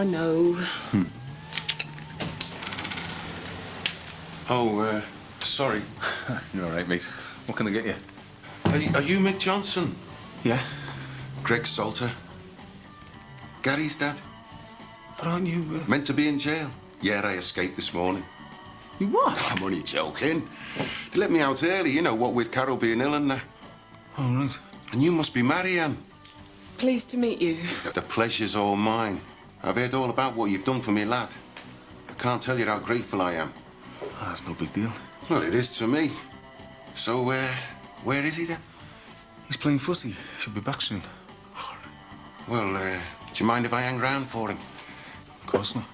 I know. Oh, sorry. You're all right, mate. What can I get you? Are you Mick Johnson? Yeah? Greg Salter? Gary's dad? But aren't you... Meant to be in jail. Yeah, I escaped this morning. You what? I'm only joking. They let me out early, you know, what with Carol being ill and that. Oh, right. And you must be Marianne. Pleased to meet you. The pleasure's all mine. I've heard all about what you've done for me, lad. I can't tell you how grateful I am. Oh, that's no big deal. Well, it is to me. So, where is he then? He's playing footy. Should be back soon. Well, do you mind if I hang round for him? Of course not.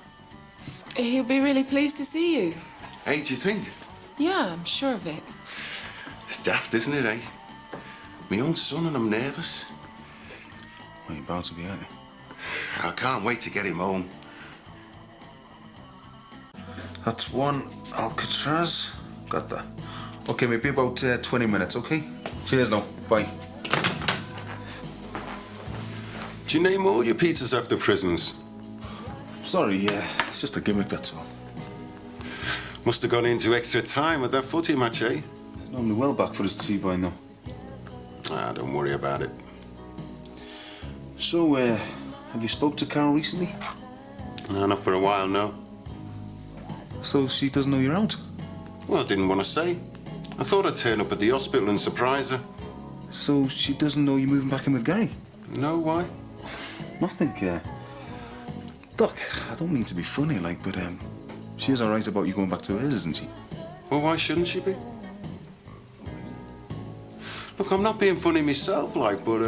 He'll be really pleased to see you. Hey, do you think? Yeah, I'm sure of it. It's daft, isn't it, eh? My own son and I'm nervous. Well, you're about to be, aren't you? I can't wait to get him home. That's one Alcatraz. Got that. Okay, maybe about 20 minutes, okay? Cheers now. Bye. Do you name all your pizzas after prisons? Sorry, yeah. It's just a gimmick, that's all. Must have gone into extra time at that footy match, eh? He's normally well back for his tea by now. Ah, don't worry about it. So, have you spoke to Carol recently? No, not for a while, no. So she doesn't know you're out? Well, I didn't want to say. I thought I'd turn up at the hospital and surprise her. So she doesn't know you're moving back in with Gary? No, why? Nothing, Look, I don't mean to be funny, like, but, she is all right about you going back to hers, isn't she? Well, why shouldn't she be? Look, I'm not being funny myself, like, but,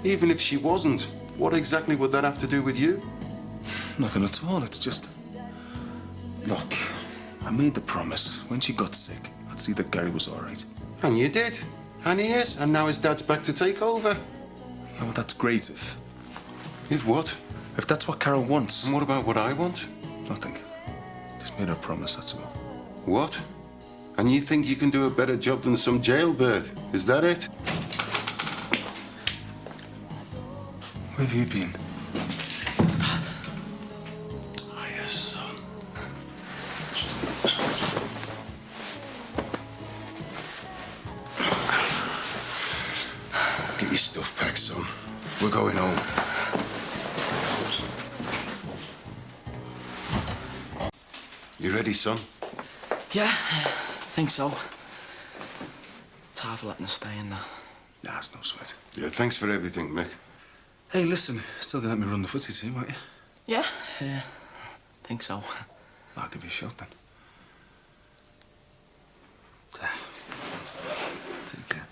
even if she wasn't, what exactly would that have to do with you? Nothing at all, it's just... Look, I made the promise. When she got sick, I'd see that Gary was all right. And you did. And he is. And now his dad's back to take over. Yeah, well, that's great if... If what? If that's what Carol wants. And what about what I want? Nothing. Just made her promise, that's all. What? And you think you can do a better job than some jailbird? Is that it? Where have you been? Oh, yes, son. Get your stuff packed, son. We're going home. You ready, son? Yeah, I think so. It's hard for letting us stay in there. Nah, it's no sweat. Yeah, thanks for everything, Mick. Hey, listen, still gonna let me run the footy team, won't you? Yeah, think so. I'll give you a shot then. Take care.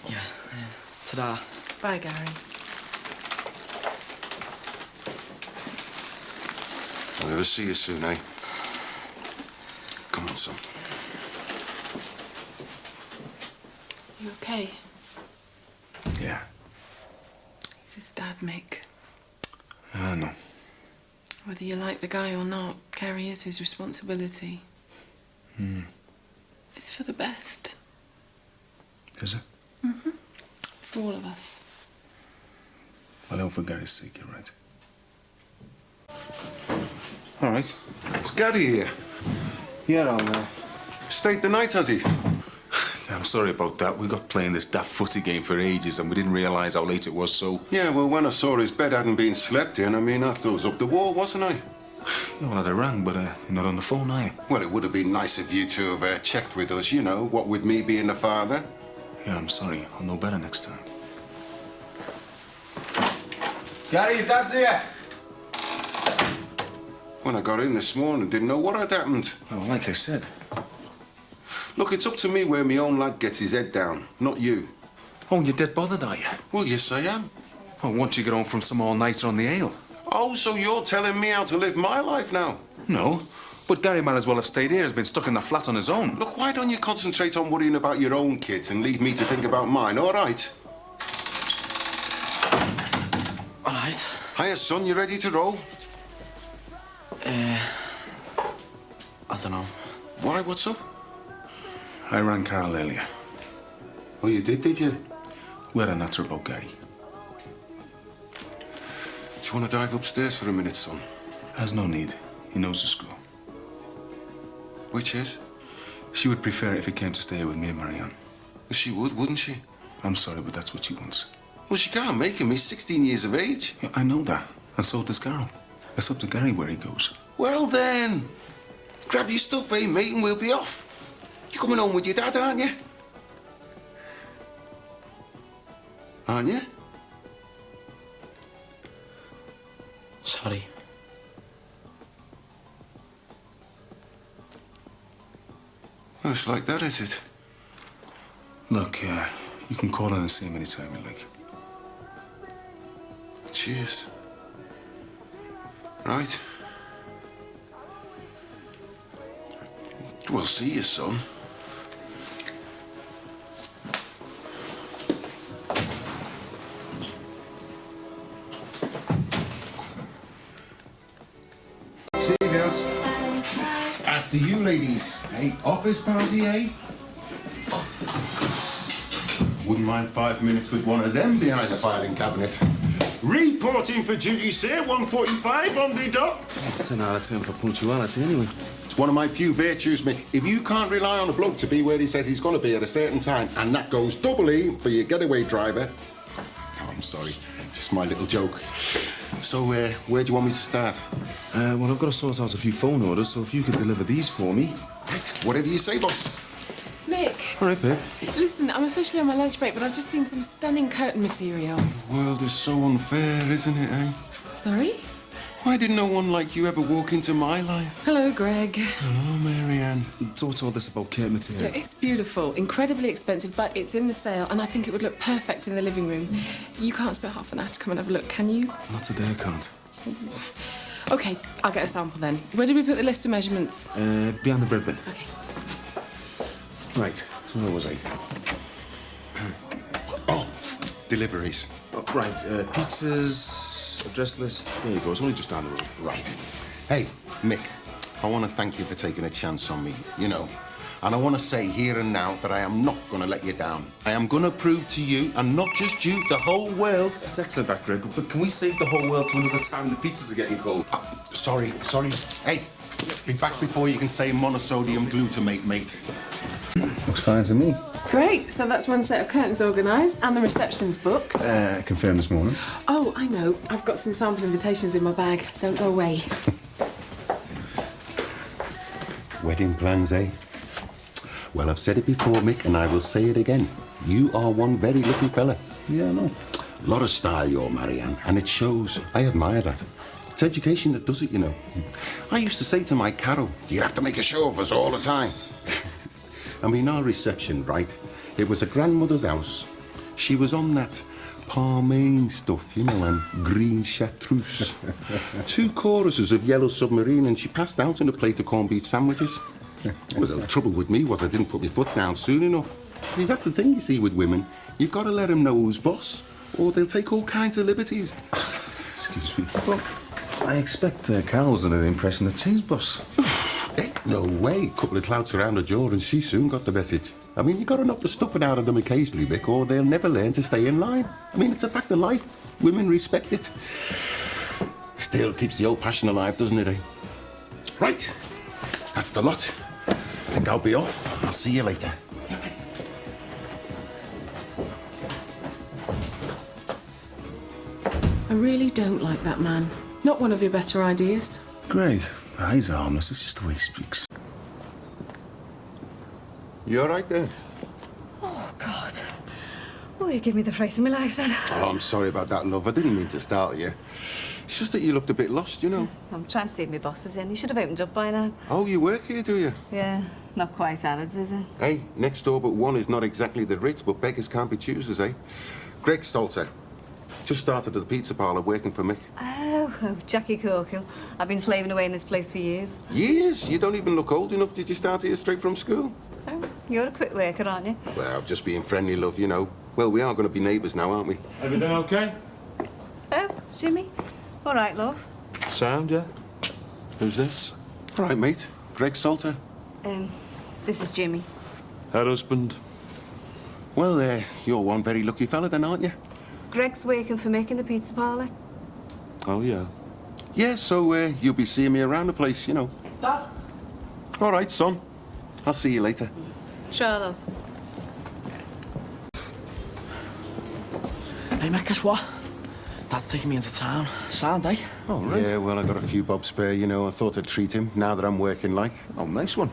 Yeah, ta-da. Bye, Gary. I'll never see you soon, eh? Come on, son. You okay? Yeah. He's his dad, Mick. I know. Whether you like the guy or not, Gary is his responsibility. It's for the best. Is it? Mm-hmm. For all of us. Well, I hope for Gary's sake, you're right. All right. Is Gary here? Yeah, I'll, Stayed the night, has he? I'm sorry about that. We got playing this daft footy game for ages and we didn't realise how late it was, so... Yeah, well, when I saw his bed hadn't been slept in, I mean, I thought it was up the wall, wasn't I? Yeah, well, I rang, but you're not on the phone, are you? Well, it would have been nice of you to have checked with us, you know, what with me being the father. Yeah, I'm sorry. I'll know better next time. Gary, your dad's here. When I got in this morning, didn't know what had happened. Well, like I said... Look, it's up to me where my own lad gets his head down, not you. Oh, you're dead bothered, are you? Well, yes, I am. Oh, once you get home from some all-nighter on the ale. Oh, so you're telling me how to live my life now? No, but Gary might as well have stayed here. He's been stuck in the flat on his own. Look, why don't you concentrate on worrying about your own kids and leave me to think about mine, all right? All right. Hiya, son, you ready to roll? I don't know. Why, what's up? I rang Carol earlier. Oh, you did you? We had a natter about Gary. you want to dive upstairs for a minute, son? Has no need. He knows the school. Which is? She would prefer if he came to stay here with me and Marianne. Well, she would, wouldn't she? I'm sorry, but that's what she wants. Well, she can't make him. He's 16 years of age. Yeah, I know that. And so does Carol. It's up to Gary where he goes. Well, then. Grab your stuff, eh, mate, and we'll be off. You're coming home with your dad, aren't you? Aren't you? Sorry. Oh, it's like that, is it? Look, you can call in and see him anytime you like. Cheers. Right. We'll see you, son. See you, girls. After you, ladies. Hey, office party, eh? Wouldn't mind 5 minutes with one of them behind the filing cabinet. Reporting for duty, sir. 1:45 on the dot. 10 out of 10 for punctuality, anyway. It's one of my few virtues, Mick. If you can't rely on a bloke to be where he says he's going to be at a certain time, and that goes double E for your getaway driver. Oh, I'm sorry. Just my little joke. So, where do you want me to start? Well, I've got to sort out a few phone orders, so if you could deliver these for me. Right, whatever you say, boss. Mick, All right, babe. listen, I'm officially on my lunch break, but I've just seen some stunning curtain material. The world is so unfair, isn't it, eh? Sorry? Why did no one like you ever walk into my life? Hello, Greg. Hello, Marianne. Don't all this about curtain material. Look, it's beautiful, incredibly expensive, but it's in the sale, and I think it would look perfect in the living room. You can't spare half an hour to come and have a look, can you? Not today, I can't. OK, I'll get a sample then. Where did we put the list of measurements? Behind the bread bin. OK. Right, so where was I? Oh, deliveries. Oh, right, pizzas, address list. There you go, it's only just down the road. Right. Hey, Mick, I want to thank you for taking a chance on me, you know. And I want to say here and now that I am not going to let you down. I am going to prove to you, and not just you, the whole world. That's excellent, that, Greg, but can we save the whole world to another time? The pizzas are getting cold. Sorry. Hey, be back before you can say monosodium glutamate, mate. Looks fine to me. Great, so that's one set of curtains organised, and the reception's booked. Confirmed this morning. Oh, I know. I've got some sample invitations in my bag. Don't go away. Wedding plans, eh? Well, I've said it before, Mick, and I will say it again. You are one very lucky fella. Yeah, I know. A lot of style, your Marianne, and it shows. I admire that. It's education that does it, you know. I used to say to my Carol, do you have to make a show of us all the time? I mean, our reception, right? It was a grandmother's house. She was on that Parmaine stuff, you know, and green chartreuse. 2 choruses of Yellow Submarine, and she passed out in a plate of corned beef sandwiches. Well, the trouble with me was I didn't put my foot down soon enough. See, that's the thing, you see, with women. You've got to let them know who's boss, or they'll take all kinds of liberties. Excuse me. Well, I expect Carol's under the impression that she's boss. Eh? No way. Couple of clouts around her jaw and she soon got the message. I mean, you got to knock the stuffing out of them occasionally, Vic, or they'll never learn to stay in line. I mean, it's a fact of life. Women respect it. Still keeps the old passion alive, doesn't it, eh? Right. That's the lot. I think I'll be off. I'll see you later. I really don't like that man. Not one of your better ideas. Greg, he's harmless. It's just the way he speaks. You all right there? Oh, God. Oh, you give me the fright of my life, then. Oh, I'm sorry about that, love. I didn't mean to startle you. It's just that you looked a bit lost, you know. I'm trying to see if my boss is in. He should have opened up by now. Oh, you work here, do you? Yeah, not quite Arabs, is it? Hey, next door but one is not exactly the Ritz, but beggars can't be choosers, eh? Greg Stolzer. Just started at the pizza parlour working for Mick. Oh, Jackie Corkill. I've been slaving away in this place for years. Years? You don't even look old enough. Did you start here straight from school? Oh, you're a quick worker, aren't you? Well, just being friendly, love, you know. Well, we are going to be neighbours now, aren't we? Everything okay? Oh, Jimmy? All right, love. Sound, yeah? Who's this? All right, mate. Greg Salter. This is Jimmy. Her husband? Well, you're one very lucky fella then, aren't you? Greg's working for Mick in the pizza parlour. Oh, yeah. Yeah, so you'll be seeing me around the place, you know. Dad? All right, son. I'll see you later. Charlotte. Hey, Mick, guess what? Dad's taking me into town. Sound, eh? Oh, right. Yeah, well, I got a few bob spare, you know. I thought I'd treat him now that I'm working like. Oh, nice one.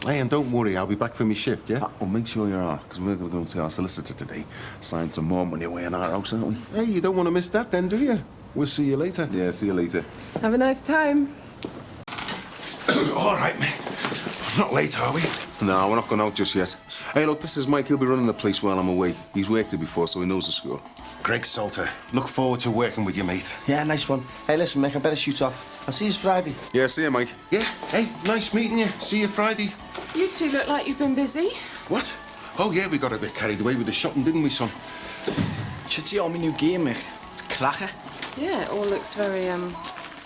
Hey, and don't worry, I'll be back for my shift, yeah? Well, make sure you are, because we're going to go and see our solicitor today. Sign some more money away in our house, aren't we? Hey, you don't want to miss that then, do you? We'll see you later. Yeah, see you later. Have a nice time. All right, mate. Not late, are we? No, we're not going out just yet. Hey, look, this is Mike. He'll be running the place while I'm away. He's worked here before, so he knows the score. Greg Salter. Look forward to working with you, mate. Yeah, nice one. Hey, listen, Mick, I better shoot off. I'll see you Friday. Yeah, see you, Mike. Yeah, hey, nice meeting you. See you Friday. You two look like you've been busy. What? Oh, yeah, we got a bit carried away with the shopping, didn't we, son? Should see all my new gear, Mick. It's a cracker. Yeah, it all looks very,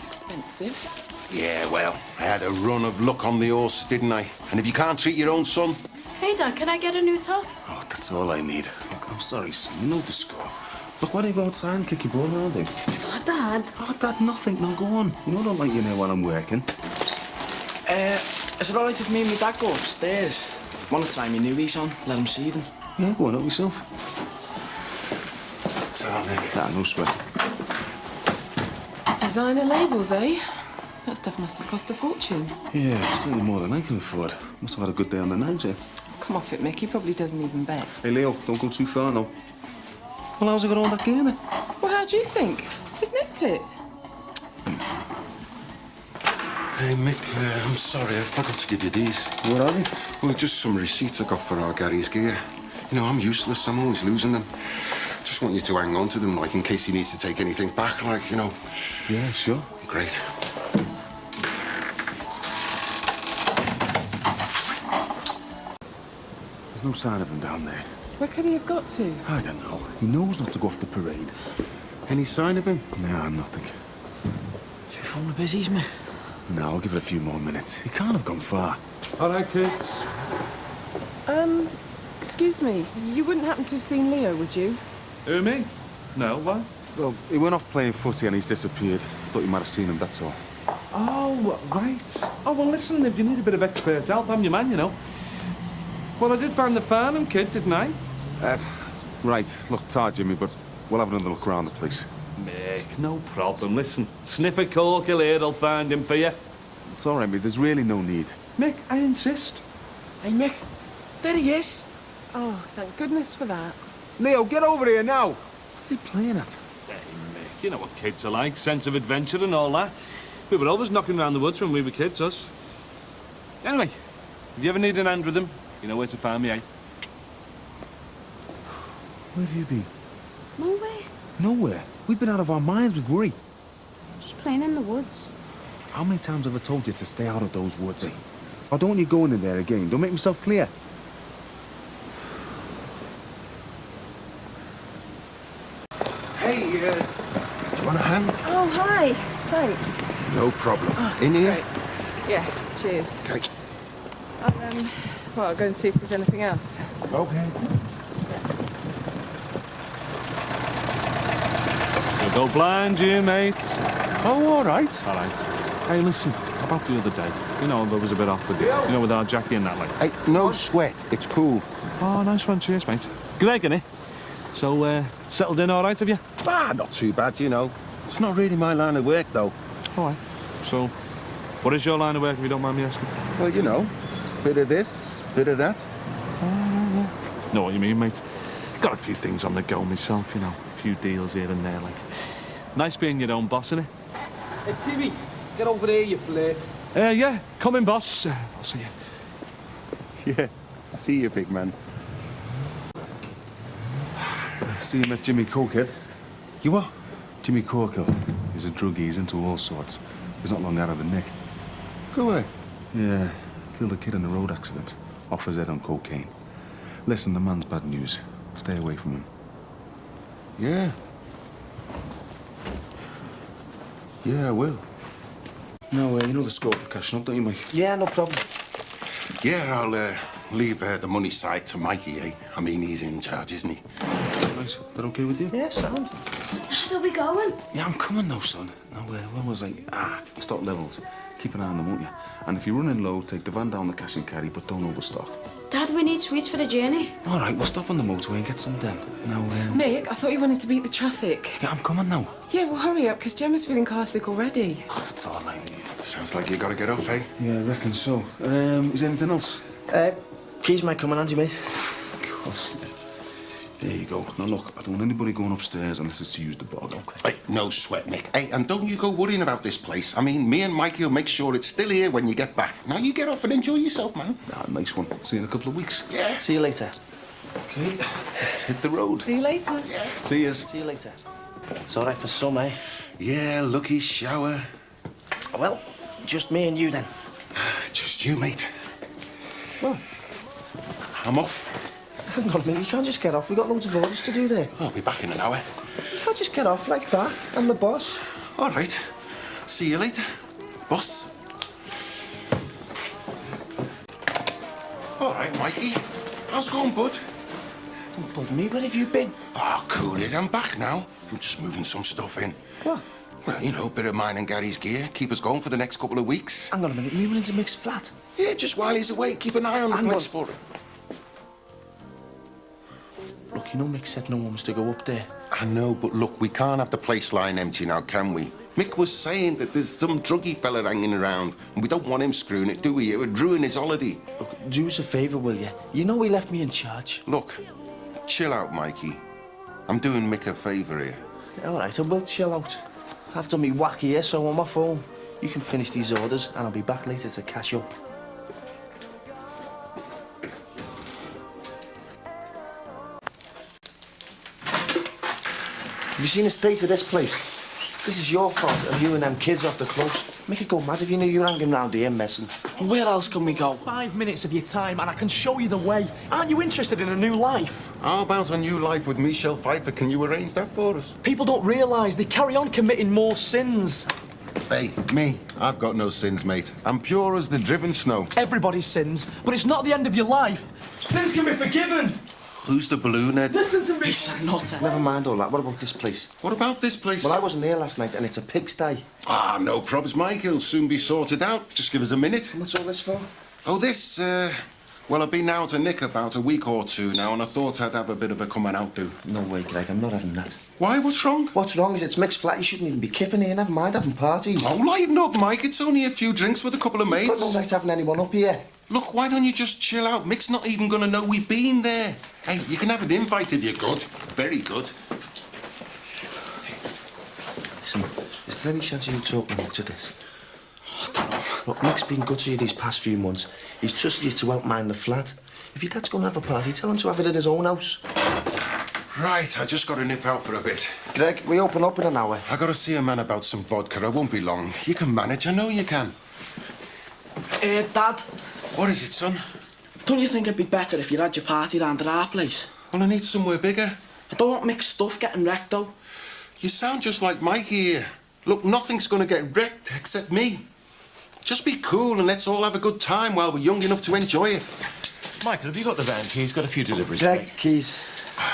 expensive. Yeah, well, I had a run of luck on the horse, didn't I? And if you can't treat your own son... Hey, Dad, can I get a new top? Oh, that's all I need. Look, I'm sorry, son. You know the score. Look, why don't you go outside and kick your ball around, eh? Oh, Dad. Oh, Dad, nothing. No, go on. You know I don't like you there while I'm working. Is it all right if me and my dad go upstairs? Want to try my newies on? Let him see them. Yeah, go on, help yourself. That's all, Nick. Nah, no sweat. Designer labels, eh? That stuff must have cost a fortune. Yeah, certainly more than I can afford. Must have had a good day on the night, eh? Come off it, Mick. He probably doesn't even bet. Hey, Leo, don't go too far now. Well, how's it got all that gear then? Well, how do you think? He's nicked it. Hey, Mick, I'm sorry, I forgot to give you these. What are they? Well, just some receipts I got for our Gary's gear. You know, I'm useless. I'm always losing them. Just want you to hang on to them, like, in case he needs to take anything back, like, you know. Yeah, sure. Great. There's no sign of him down there. Where could he have got to? I don't know. He knows not to go off the parade. Any sign of him? Nah, nothing. Should we phone the busies, Mick? No, I'll give it a few more minutes. He can't have gone far. All right, kids. Excuse me. You wouldn't happen to have seen Leo, would you? Who, me? No, why? Well, he went off playing footy and he's disappeared. Thought you might have seen him, that's all. Oh, right. Oh, well, listen, if you need a bit of expert help, I'm your man, you know. Well, I did find the Farnham kid, didn't I? Right. Look, tired, Jimmy, but we'll have another look around the place. Mick, no problem. Listen, sniff a corker here, I'll find him for you. It's all right, mate. There's really no need. Mick, I insist. Hey, Mick, there he is. Oh, thank goodness for that. Leo, get over here now! What's he playing at? Hey, Mick, you know what kids are like, sense of adventure and all that. We were always knocking around the woods when we were kids, us. Anyway, if you ever need an hand with them, you know where to find me, eh? Where have you been? Nowhere. Nowhere. We've been out of our minds with worry. Just playing in the woods. How many times have I told you to stay out of those woods? Or don't want you going in there again? Don't make myself clear. Hey, do you want a hand? Oh, hi. Thanks. No problem. Oh, In that's here? great. Yeah, cheers. Okay. Well, I'll go and see if there's anything else. Okay. You'll go blind, you, mate. Oh, all right. All right. Hey, listen, about the other day, you know, there was a bit off with you. You know, with our Jackie and that, like. Hey, no sweat. It's cool. Oh, nice one. Cheers, mate. Greg, innit? So, settled in all right, have you? Ah, not too bad, you know. It's not really my line of work, though. All right. So, what is your line of work, if you don't mind me asking? Well, you know, bit of this, bit of that. Know what you mean, mate. Got a few things on the go myself, you know. A few deals here and there, like. Nice being your own boss, innit? Hey, Timmy, get over here, you blade. Yeah, come in, boss. I'll see you. Yeah. See you, big man. See him at Jimmy Corkill. You what? Jimmy Corkill. He's a druggie. He's into all sorts. He's not long out of the nick. Go away. Yeah. Killed a kid in a road accident. Off his head on cocaine. Listen, the man's bad news. Stay away from him. Yeah. Yeah, I will. No, you know the score for cashing up, don't you, Mike? Yeah, no problem. Yeah, I'll leave the money side to Mikey, eh? I mean, he's in charge, isn't he? Right, that okay with you? Yeah, sound. Dad, are we going? Yeah, I'm coming now, son. Now, when was I? Stock levels. Keep an eye on them, won't you? And if you're running low, take the van down the cash and carry, but don't overstock. Dad, we need sweets for the journey. All right, we'll stop on the motorway and get some then. Now, Mick, I thought you wanted to beat the traffic. yeah, I'm coming now. Yeah, well, hurry up, because Gemma's feeling car sick already. Oh, it's all I need. Sounds like you gotta get up, eh? Yeah, I reckon so. Is there anything else? Keys might come in handy, mate. Of course. There you go. Now, look, I don't want anybody going upstairs unless it's to use the bog, okay? Hey, no sweat, Mick. Hey, and don't you go worrying about this place. I mean, me and Mikey will make sure it's still here when you get back. Now you get off and enjoy yourself, man. Nice one. See you in a couple of weeks. Yeah. See you later. Okay, let's hit the road. See you later. Cheers. See you later. It's all right for some, eh? Yeah, lucky shower. Well, just me and you then. Just you, mate. Well, I'm off. hang on a minute, you can't just get off. We've got loads of orders to do there. I'll be back in an hour. You can't just get off like that. I'm the boss. All right. See you later, boss. All right, Mikey. How's it going, bud? Don't bud me, where have you been? Oh, cool it. I'm back now. I'm just moving some stuff in. What? Well, you know, a bit of mine and Gary's gear. Keep us going for the next couple of weeks. Hang on a minute, moving into Mick's flat. Yeah, just while he's away, keep an eye on the Hang place on. for him. Look, you know Mick said no one was to go up there. I know, but look, we can't have the place lying empty now, can we? Mick was saying that there's some druggy fella hanging around, and we don't want him screwing it, do we? It would ruin his holiday. Look, do us a favour, will you? You know he left me in charge. Look, chill out, Mikey. I'm doing Mick a favour here. All right, I will chill out. I've done me wacky here, so I'm off home. You can finish these orders, and I'll be back later to catch up. Have you seen the state of this place? This is your fault, and you and them kids off the close. Make it go mad if you knew you were hanging round here messing. Where else can we go? 5 minutes of your time and I can show you the way. Aren't you interested in a new life? How about a new life with Michelle Pfeiffer? Can you arrange that for us? People don't realise they carry on committing more sins. Hey, me, I've got no sins, mate. I'm pure as the driven snow. Everybody sins, but it's not the end of your life. Sins can be forgiven. Who's the balloon head? Listen to me. He's a nutter. Never mind all that. What about this place? What about this place? Well, I wasn't here last night, and it's a pigsty. Ah, no probs, Mike. It'll soon be sorted out. Just give us a minute. What's all this for? Oh, this, well, I've been out to Nick about a week or two now, and I thought I'd have a bit of a coming out do. No way, Greg. I'm not having that. Why? What's wrong? What's wrong is it's Mick's flat. You shouldn't even be kipping here. Never mind having parties. Oh, lighten up, Mike. It's only a few drinks with a couple of You've got mates. no right having anyone up here. Look, why don't you just chill out? Mick's not even going to know we've been there. Hey, you can have an invite if you're good. Very good. Listen, is there any chance of you talking Mick to this? Look, Mick's been good to you these past few months. He's trusted you to help mind the flat. If your dad's going to have a party, tell him to have it in his own house. Right, I just got to nip out for a bit. Greg, we open up in an hour. I got to see a man about some vodka. I won't be long. You can manage. I know you can. Dad, What is it, son? don't you think it'd be better if you had your party round at our place? Well, I need somewhere bigger. I don't want Mick's stuff getting wrecked, though. You sound just like Mikey here. Look, nothing's going to get wrecked except me. Just be cool and let's all have a good time while we're young enough to enjoy it. Michael, have you got the van keys? Got a few deliveries. Greg, keys.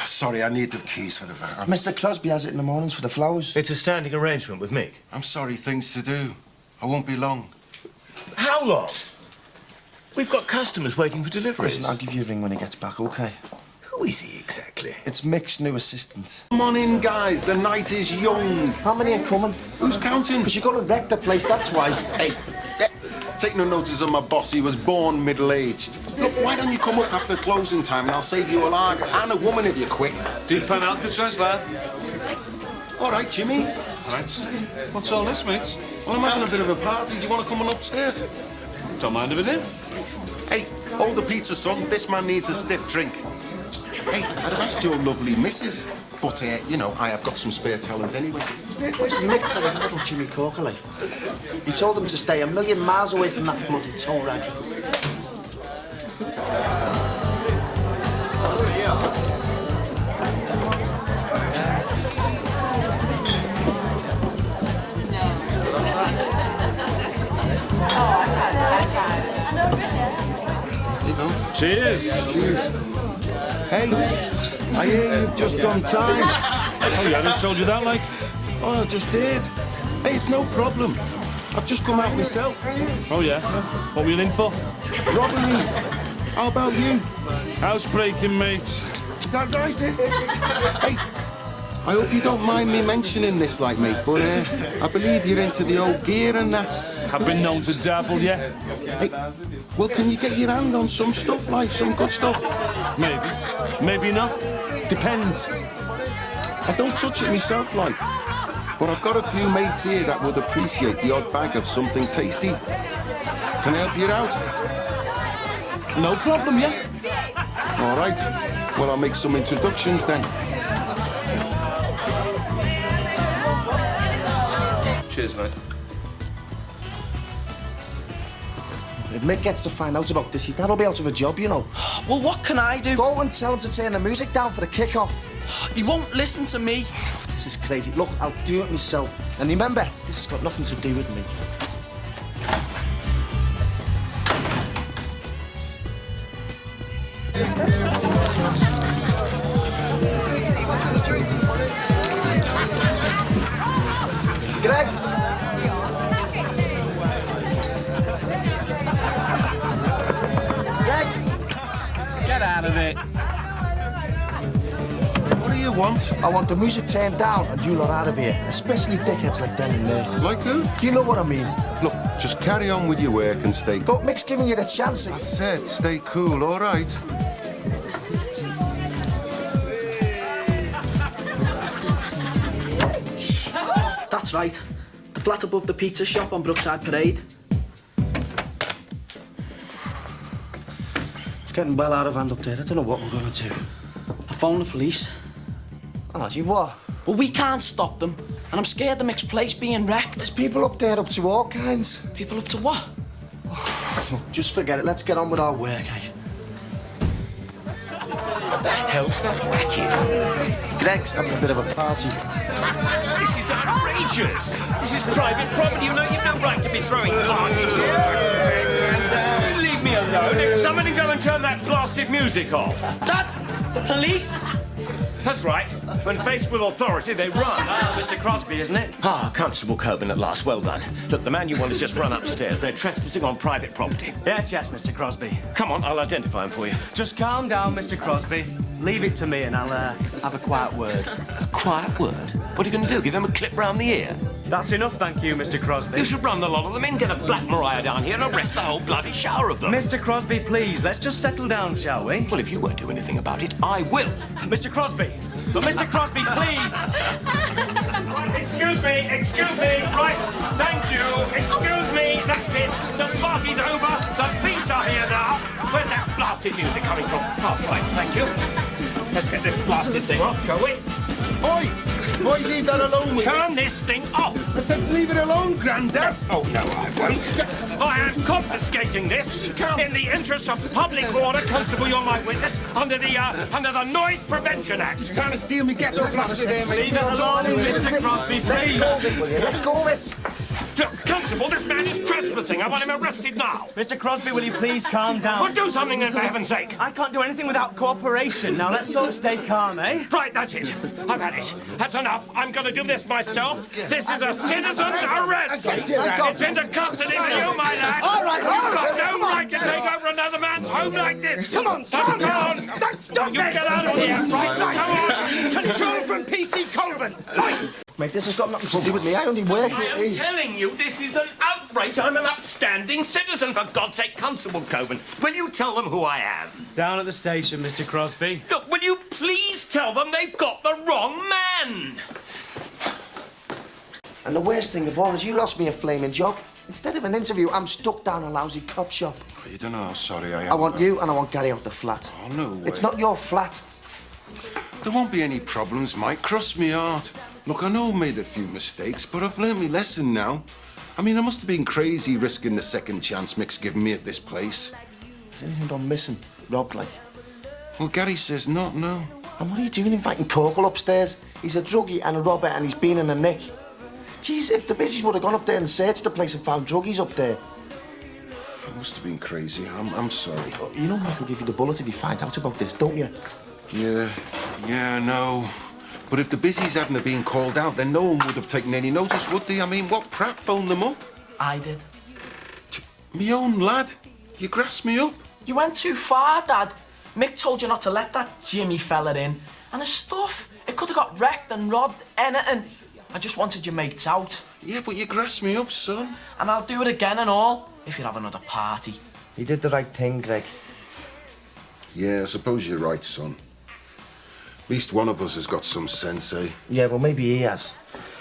Sorry, I need the keys for the van. Mr. Crosby has it in the mornings for the flowers. It's a standing arrangement with Mick. I'm sorry, things to do. I won't be long. How long? We've got customers waiting for deliveries. Listen, I'll give you a ring when he gets back, OK? Who is he exactly? It's Mick's new assistant. Come on in, guys. The night is young. How many are coming? Who's counting? Because you're going to wreck the place, that's why. Hey, take no notice of my boss. He was born middle-aged. Look, why don't you come up after closing time and I'll save you a lager and a woman if you're quick. Deep fan Alcatraz, lad. All right, Jimmy. Right. What's all this, mate? Well, I'm having a bit of a party. Do you want to come on upstairs? Don't mind if I do. Hey, hold the pizza, son. This man needs a stiff drink. Hey, I'd have asked your lovely missus. But, you know, I have got some spare talent anyway. What's Mick telling you about Jimmy Corker, like? He told him to stay a million miles away from that bloody toll rag. There you go. Cheers. Hey, I hear you've just done time. Oh, yeah, I told you that, like. Oh, I just did. Hey, it's no problem. I've just come out myself. Oh, yeah? What were you in for? Robbery. How about you? Housebreaking, mate. Is that right? Hey, I hope you don't mind me mentioning this, like, mate, but I believe you're into the old gear and that. I've been known to dabble, yeah? Hey, well, can you get your hand on some stuff, like some good stuff? Maybe. Maybe not. Depends. I don't touch it myself, like. But I've got a few mates here that would appreciate the odd bag of something tasty. Can I help you out? No problem, yeah? All right. Well, I'll make some introductions then. Cheers, mate. If Mick gets to find out about this, that'll be out of a job, you know. Well, what can I do? Go and tell him to turn the music down for the kick-off. He won't listen to me. This is crazy. Look, I'll do it myself. And remember, this has got nothing to do with me. Greg! Get out of it. What do you want? I want the music turned down and you lot out of here. Especially dickheads like them in there. Like who? Do you know what I mean? Look, just carry on with your work and stay... But Mick's giving you the chance. I said stay cool, all right? That's right. The flat above the pizza shop on Brookside Parade. It's getting well out of hand up there. I don't know what we're gonna do. I phoned the police. Oh, gee, what? Well, we can't stop them. And I'm scared the Mick's place being wrecked. There's people up there up to all kinds. People up to what? Look, just forget it. Let's get on with our work, eh? What the hell's that racket? Greg's having a bit of a party. This is outrageous. This is private property. You've no right to be throwing parties here. Leave me alone. Somebody go and turn that blasted music off. That? The police? That's right. When faced with authority, they run. Ah, Mr. Crosby, isn't it? Ah, Constable Coburn at last. Well done. Look, the man you want has just run upstairs. They're trespassing on private property. Yes, Mr. Crosby. Come on, I'll identify him for you. Just calm down, Mr. Crosby. Leave it to me and I'll have a quiet word. A quiet word? What are you going to do? Give him a clip round the ear? That's enough, thank you, Mr. Crosby. You should run the lot of them in, get a Black Mariah down here and arrest the whole bloody shower of them. Mr. Crosby, please, let's just settle down, shall we? Well, if you won't do anything about it, I will. Mr. Crosby! But Mr. Crosby, please! Excuse me, right, thank you, excuse me, that's it, the party's over, the police are here now. Where's that blasted music coming from? Oh, right, thank you. Let's get this blasted thing off, shall we? Oi! Oi, leave that alone with Turn this thing off! I said leave it alone, Grandad! Oh, no, I won't. I am confiscating this in the interest of public order. Constable, you're my witness under the Noise Prevention Act. He's trying to steal me ghetto blaster there, mate. Leave it alone, Mr. Crosby, please! Let go of it! Look, Constable, this man is trespassing. I want him arrested now. Mr. Crosby, will you please calm down? Well, do something then, for heaven's sake. I can't do anything without cooperation. Now, let's sort of stay calm, eh? Right, that's it. I've had it. That's enough. I'm going to do this myself. This is a citizen's arrest. It's into custody for you, my lad. All right, You've got no right to take over another man's home like this. Come on, Come on. Stop You this! get out of here, right? Come on. Control from PC Coleman! Mate, this has got nothing to do with me. I only work I am here. telling you, this is an outrage. I'm an upstanding citizen, for God's sake. Constable Coburn, will you tell them who I am? Down at the station, Mr. Crosby. Look, will you please tell them they've got the wrong man? And the worst thing of all is you lost me a flaming job. Instead of an interview, I'm stuck down a lousy cop shop. Oh, you don't know how sorry I am. I want you and I want Gary out the flat. Oh, no way. It's not your flat. There won't be any problems, Mike. Cross me heart. Look, I know I made a few mistakes, but I've learned my lesson now. I mean, I must have been crazy risking the second chance Mick's given me at this place. Is anything gone missing? Robbed, like? Well, Gary says not, no. And what are you doing inviting Corkle upstairs? He's a druggie and a robber and he's been in a nick. Jeez, if the busies would have gone up there and searched the place and found druggies up there. must have been crazy. I'm sorry. You know Mick will give you the bullet if he finds out about this, don't you? Yeah, I know. But if the busies hadn't have been called out, then no one would have taken any notice, would they? I mean, what prat phoned them up? I did. Me own lad. You grassed me up. You went too far, Dad. Mick told you not to let that Jimmy fella in. And his stuff, it could have got wrecked and robbed, anything. I just wanted your mates out. Yeah, but you grassed me up, son. And I'll do it again and all, if you have another party. He did the right thing, Greg. Yeah, I suppose you're right, son. At least one of us has got some sense, eh? Yeah, well, maybe he has.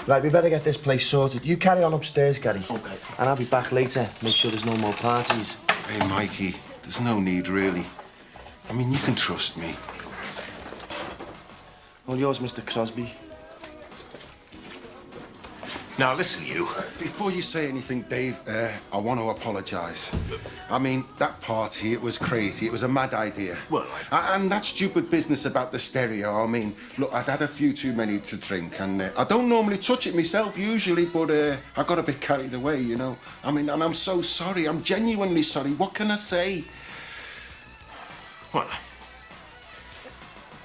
Right, we better get this place sorted. You carry on upstairs, Gary. Okay. And I'll be back later. Make sure there's no more parties. Hey, Mikey, there's no need, really. I mean, you can trust me. All yours, Mr. Crosby. Now, listen, you. Before you say anything, Dave, I want to apologise. I mean, that party, it was crazy. It was a mad idea. Well, And that stupid business about the stereo, I mean, look, I'd had a few too many to drink, and I don't normally touch it myself, usually, but I got a bit carried away, you know. I mean, and I'm so sorry. I'm genuinely sorry. What can I say? Well,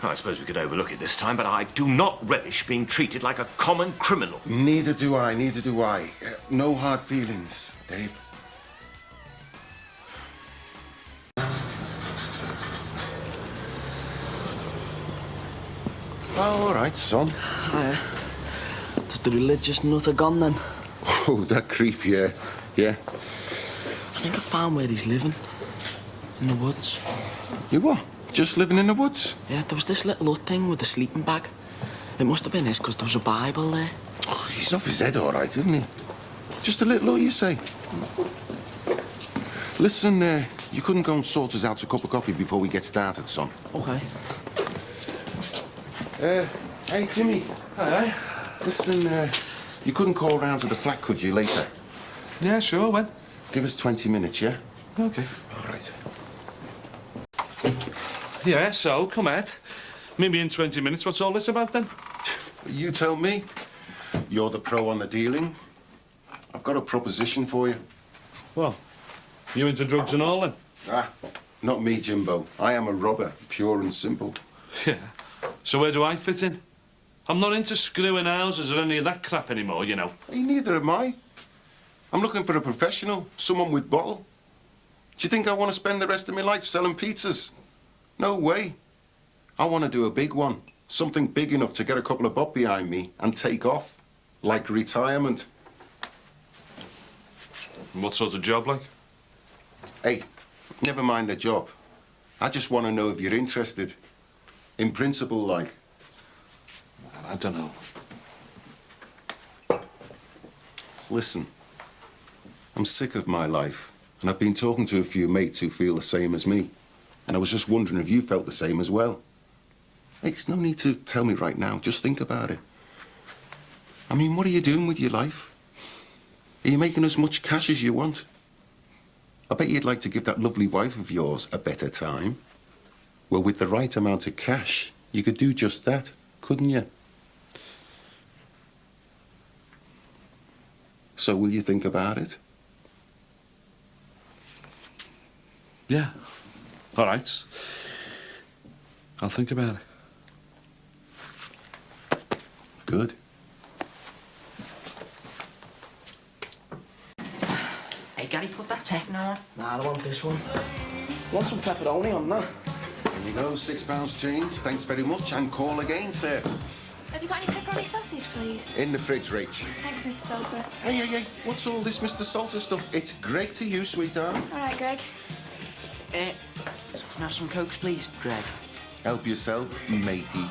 I suppose we could overlook it this time, but I do not relish being treated like a common criminal. Neither do I, neither do I. No hard feelings, Dave. Oh, all right, son. Is the religious nutter gone then? Oh, that creep, yeah. Yeah. I think I found where he's living. In the woods. You what? Just living in the woods? Yeah, there was this little hut thing with a sleeping bag. It must have been his because there was a Bible there. Oh, he's off his head all right, isn't he? Just a little hut, you say? Listen, you couldn't go and sort us out a cup of coffee before we get started, son. Okay. Hey, Jimmy. Aye. Listen, you couldn't call round to the flat, could you, later? Yeah, sure, when? Give us 20 minutes, yeah? Okay. All right. Yeah, so, come out. Maybe in 20 minutes. What's all this about, then? You tell me. You're the pro on the dealing. I've got a proposition for you. Well, you into drugs and all, then? Ah, not me, Jimbo. I am a robber, pure and simple. Yeah. So where do I fit in? I'm not into screwing houses or any of that crap anymore, you know. Hey, neither am I. I'm looking for a professional, someone with bottle. Do you think I want to spend the rest of my life selling pizzas? No way. I want to do a big one. Something big enough to get a couple of bob behind me and take off. Like retirement. And what sort of job, like? Hey, never mind the job. I just want to know if you're interested. In principle, like. I don't know. Listen, I'm sick of my life. And I've been talking to a few mates who feel the same as me. And I was just wondering if you felt the same as well. Hey, it's no need to tell me right now. Just think about it. I mean, what are you doing with your life? Are you making as much cash as you want? I bet you'd like to give that lovely wife of yours a better time. Well, with the right amount of cash, you could do just that, couldn't you? So will you think about it? Yeah. All right. I'll think about it. Good. Hey, Gary, put that techno on. Nah, I want this one. Want some pepperoni on that? There you go, £6 change. Thanks very much, and call again, sir. Have you got any pepperoni sausage, please? In the fridge, Rach. Thanks, Mr. Salter. Hey, what's all this Mr. Salter stuff? It's Greg to you, sweetheart. All right, Greg. Can I have some Cokes, please, Greg? Help yourself, matey.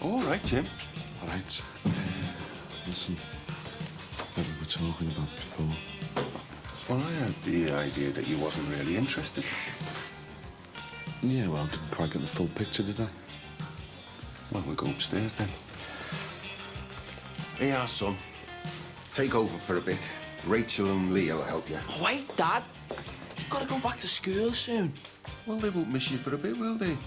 All right, Jim. All right. Listen, what we were talking about before. Well, I had the idea that you wasn't really interested. Yeah, well, I didn't quite get the full picture, did I? Well, we'll go upstairs then. Hey, our son. Take over for a bit. Rachel and Leo will help you. Oh, wait, Dad. You've got to go back to school soon. Well, they won't miss you for a bit, will they?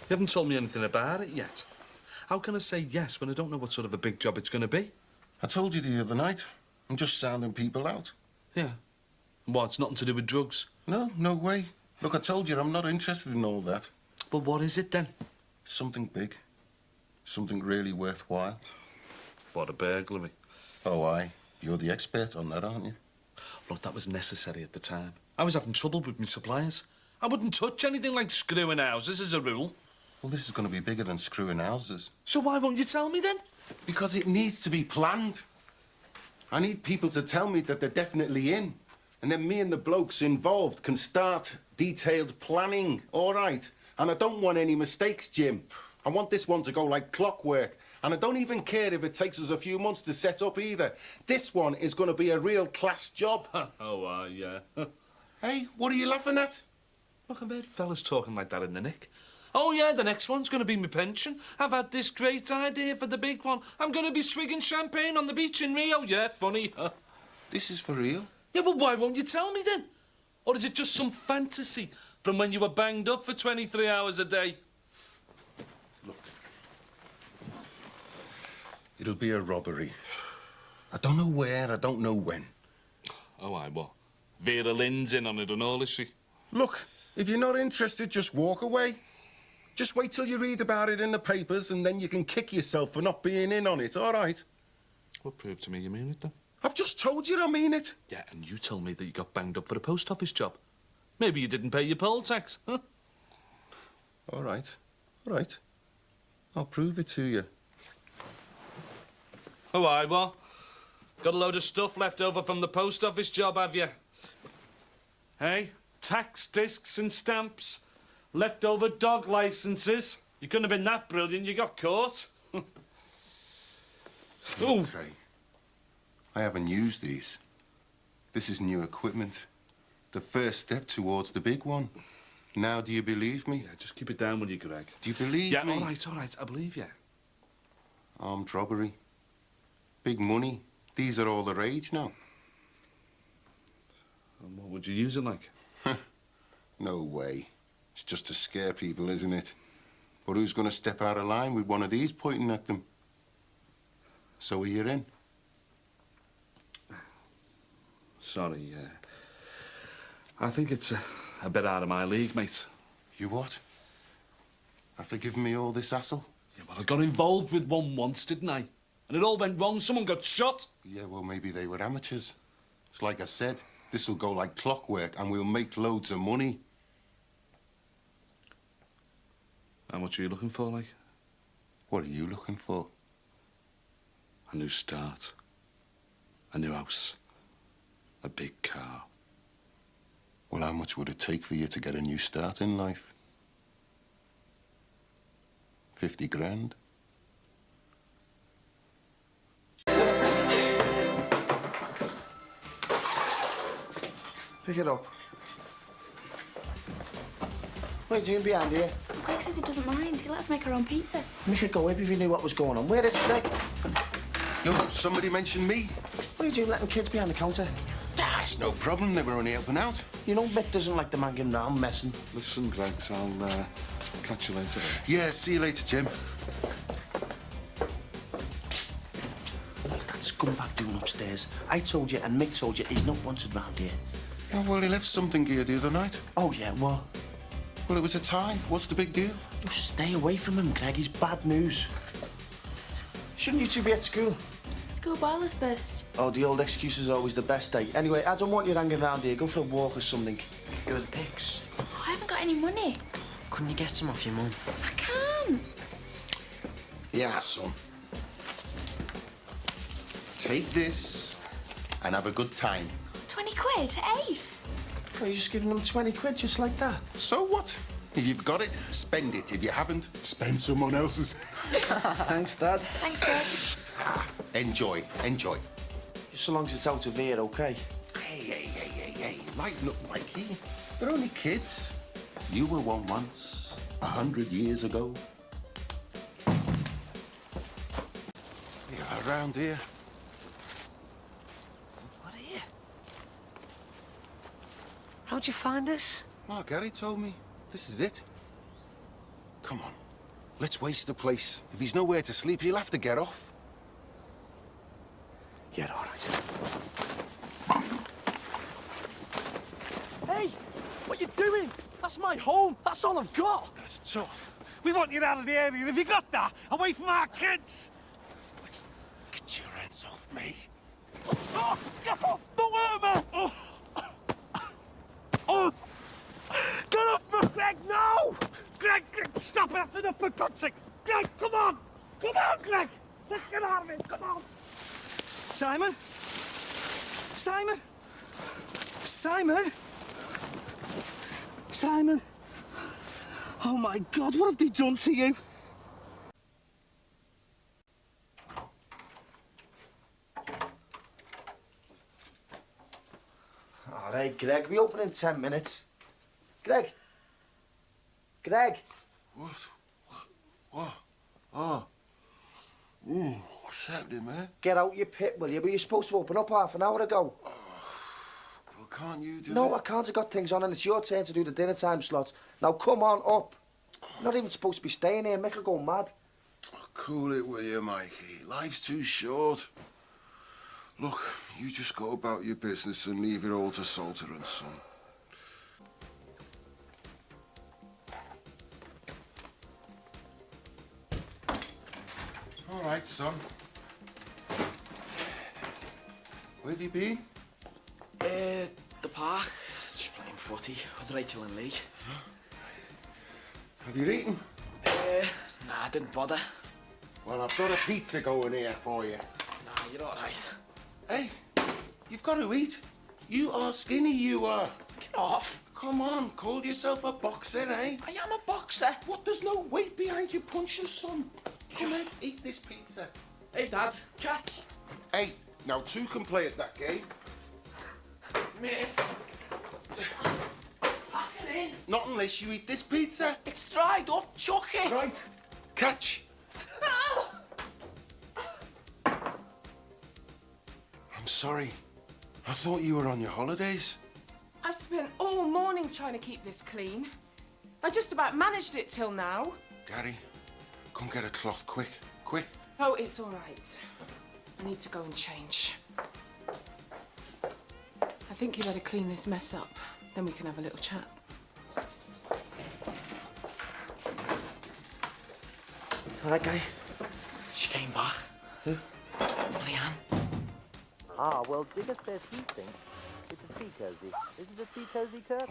You haven't told me anything about it yet. How can I say yes when I don't know what sort of a big job it's going to be? I told you the other night. I'm just sounding people out. Yeah. What, it's nothing to do with drugs? No, no way. Look, I told you I'm not interested in all that. But what is it then? Something big. Something really worthwhile. What, a burglary? Oh, aye. You're the expert on that, aren't you? Look, that was necessary at the time. I was having trouble with my suppliers. I wouldn't touch anything like screwing houses as a rule. Well, this is going to be bigger than screwing houses. So why won't you tell me then? Because it needs to be planned. I need people to tell me that they're definitely in. And then me and the blokes involved can start detailed planning, all right? And I don't want any mistakes, Jim. I want this one to go like clockwork. And I don't even care if it takes us a few months to set up either. This one is going to be a real class job. Oh, yeah. Hey, what are you laughing at? Look, I've heard fellas talking like that in the nick. Oh, yeah, the next one's going to be my pension. I've had this great idea for the big one. I'm going to be swigging champagne on the beach in Rio. Yeah, funny. This is for real? Yeah, but why won't you tell me then? Or is it just some fantasy from when you were banged up for 23 hours a day? Look. It'll be a robbery. I don't know where, I don't know when. Oh, aye, what? Vera Lynn's in on it and all, is she? Look, if you're not interested, just walk away. Just wait till you read about it in the papers and then you can kick yourself for not being in on it, all right? Well, prove to me you mean it, then. I've just told you I mean it. Yeah, and you told me that you got banged up for a post office job. Maybe you didn't pay your poll tax, huh? All right, all right. I'll prove it to you. Oh, aye, what? Got a load of stuff left over from the post office job, have you? Hey? Tax discs and stamps. Leftover dog licences. You couldn't have been that brilliant, you got caught. Okay. I haven't used these. This is new equipment. The first step towards the big one. Now, do you believe me? Yeah, just keep it down, will you, Greg? Do you believe me? Yeah, all right, I believe you. Armed robbery. Big money. These are all the rage now. And what would you use it like? No way. It's just to scare people, isn't it? But who's going to step out of line with one of these pointing at them? So are you in? Sorry, I think it's a bit out of my league, mate. You what? After giving me all this hassle? Yeah, well, I got involved with one once, didn't I? And it all went wrong. Someone got shot. Yeah, well, maybe they were amateurs. It's like I said, this'll go like clockwork and we'll make loads of money. How much are you looking for, like? What are you looking for? A new start. A new house. A big car. Well, how much would it take for you to get a new start in life? 50 grand? Pick it up. What are you doing behind here? Greg says he doesn't mind. He lets us make our own pizza. Make it go up if you knew what was going on. Where is Greg? Yo, somebody mentioned me. What are you doing letting kids behind the counter? That's no problem. They were only helping out. You know, Mick doesn't like the man getting round messing. Listen, Gregs, I'll catch you later. Yeah, see you later, Jim. What's that scumbag doing upstairs? I told you and Mick told you he's not wanted round here. Oh, well, he left something here the other night. Oh, yeah, what? Well, it was a tie. What's the big deal? Just stay away from him, Greg. He's bad news. Shouldn't you two be at school? School boiler's burst. Oh, the old excuse is always the best, eh? Anyway, I don't want you hanging around here. Go for a walk or something. Go with the pigs. Oh, I haven't got any money. Couldn't you get some off your mum? I can't. Yeah, son. Take this and have a good time. 20 quid, Ace. Oh, you're just giving them 20 quid just like that? So what? If you've got it, spend it. If you haven't, spend someone else's. Thanks, Dad. Thanks, Greg. Enjoy, enjoy. Just so long as it's out of here, OK? Hey. Lighten up, Mikey. They're only kids. You were one once, 100 years ago. Yeah, around here. What are you? How'd you find this? Oh, Gary told me. This is it. Come on. Let's waste the place. If he's nowhere to sleep, he'll have to get off. Yeah, all right. Hey, what you doing? That's my home. That's all I've got. That's tough. We want you out of the area. Have you got that? Away from our kids. Get your hands off me. Oh, get off! Don't hurt me! Oh. Oh! Get off me, Greg! No! Greg, stop it! That's enough, for God's sake! Greg, come on! Come on, Greg! Let's get out of it! Come on! Simon? Simon? Simon? Simon? Oh, my God, what have they done to you? All right, Greg, we open in 10 minutes. Greg? Greg? What? Oh. What's happening, man? Get out your pit, will you? But you're supposed to open up half an hour ago. Well, can't you do No, I can't. I've got things on and it's your turn to do the dinner time slot. Now, come on up. Not even supposed to be staying here. Make her go mad. Cool it, will you, Mikey? Life's too short. Look, you just go about your business and leave it all to Salter and Son. All right, son. Where have you been? The park. Just playing footy with Rachel and Lee. Have you eaten? Nah, I didn't bother. Well, I've got a pizza going here for you. Nah, you're all right. Hey, you've got to eat. You are skinny, you are. Get off. Come on, call yourself a boxer, eh? I am a boxer. What, there's no weight behind your punches, son. Come on, eat this pizza. Hey, Dad, catch. Hey, now two can play at that game. Miss. Pack it in. Not unless you eat this pizza. It's dried up. Chuck it. Right, catch. I'm sorry. I thought you were on your holidays. I've spent all morning trying to keep this clean. I just about managed it till now. Gary, come get a cloth, quick, quick. Oh, it's all right. I need to go and change. I think you better clean this mess up. Then we can have a little chat. All right, Gary. She came back. Who? Leanne. Ah, well, Digger says he thinks it's a tea cozy. Is it a tea cozy, Kirk?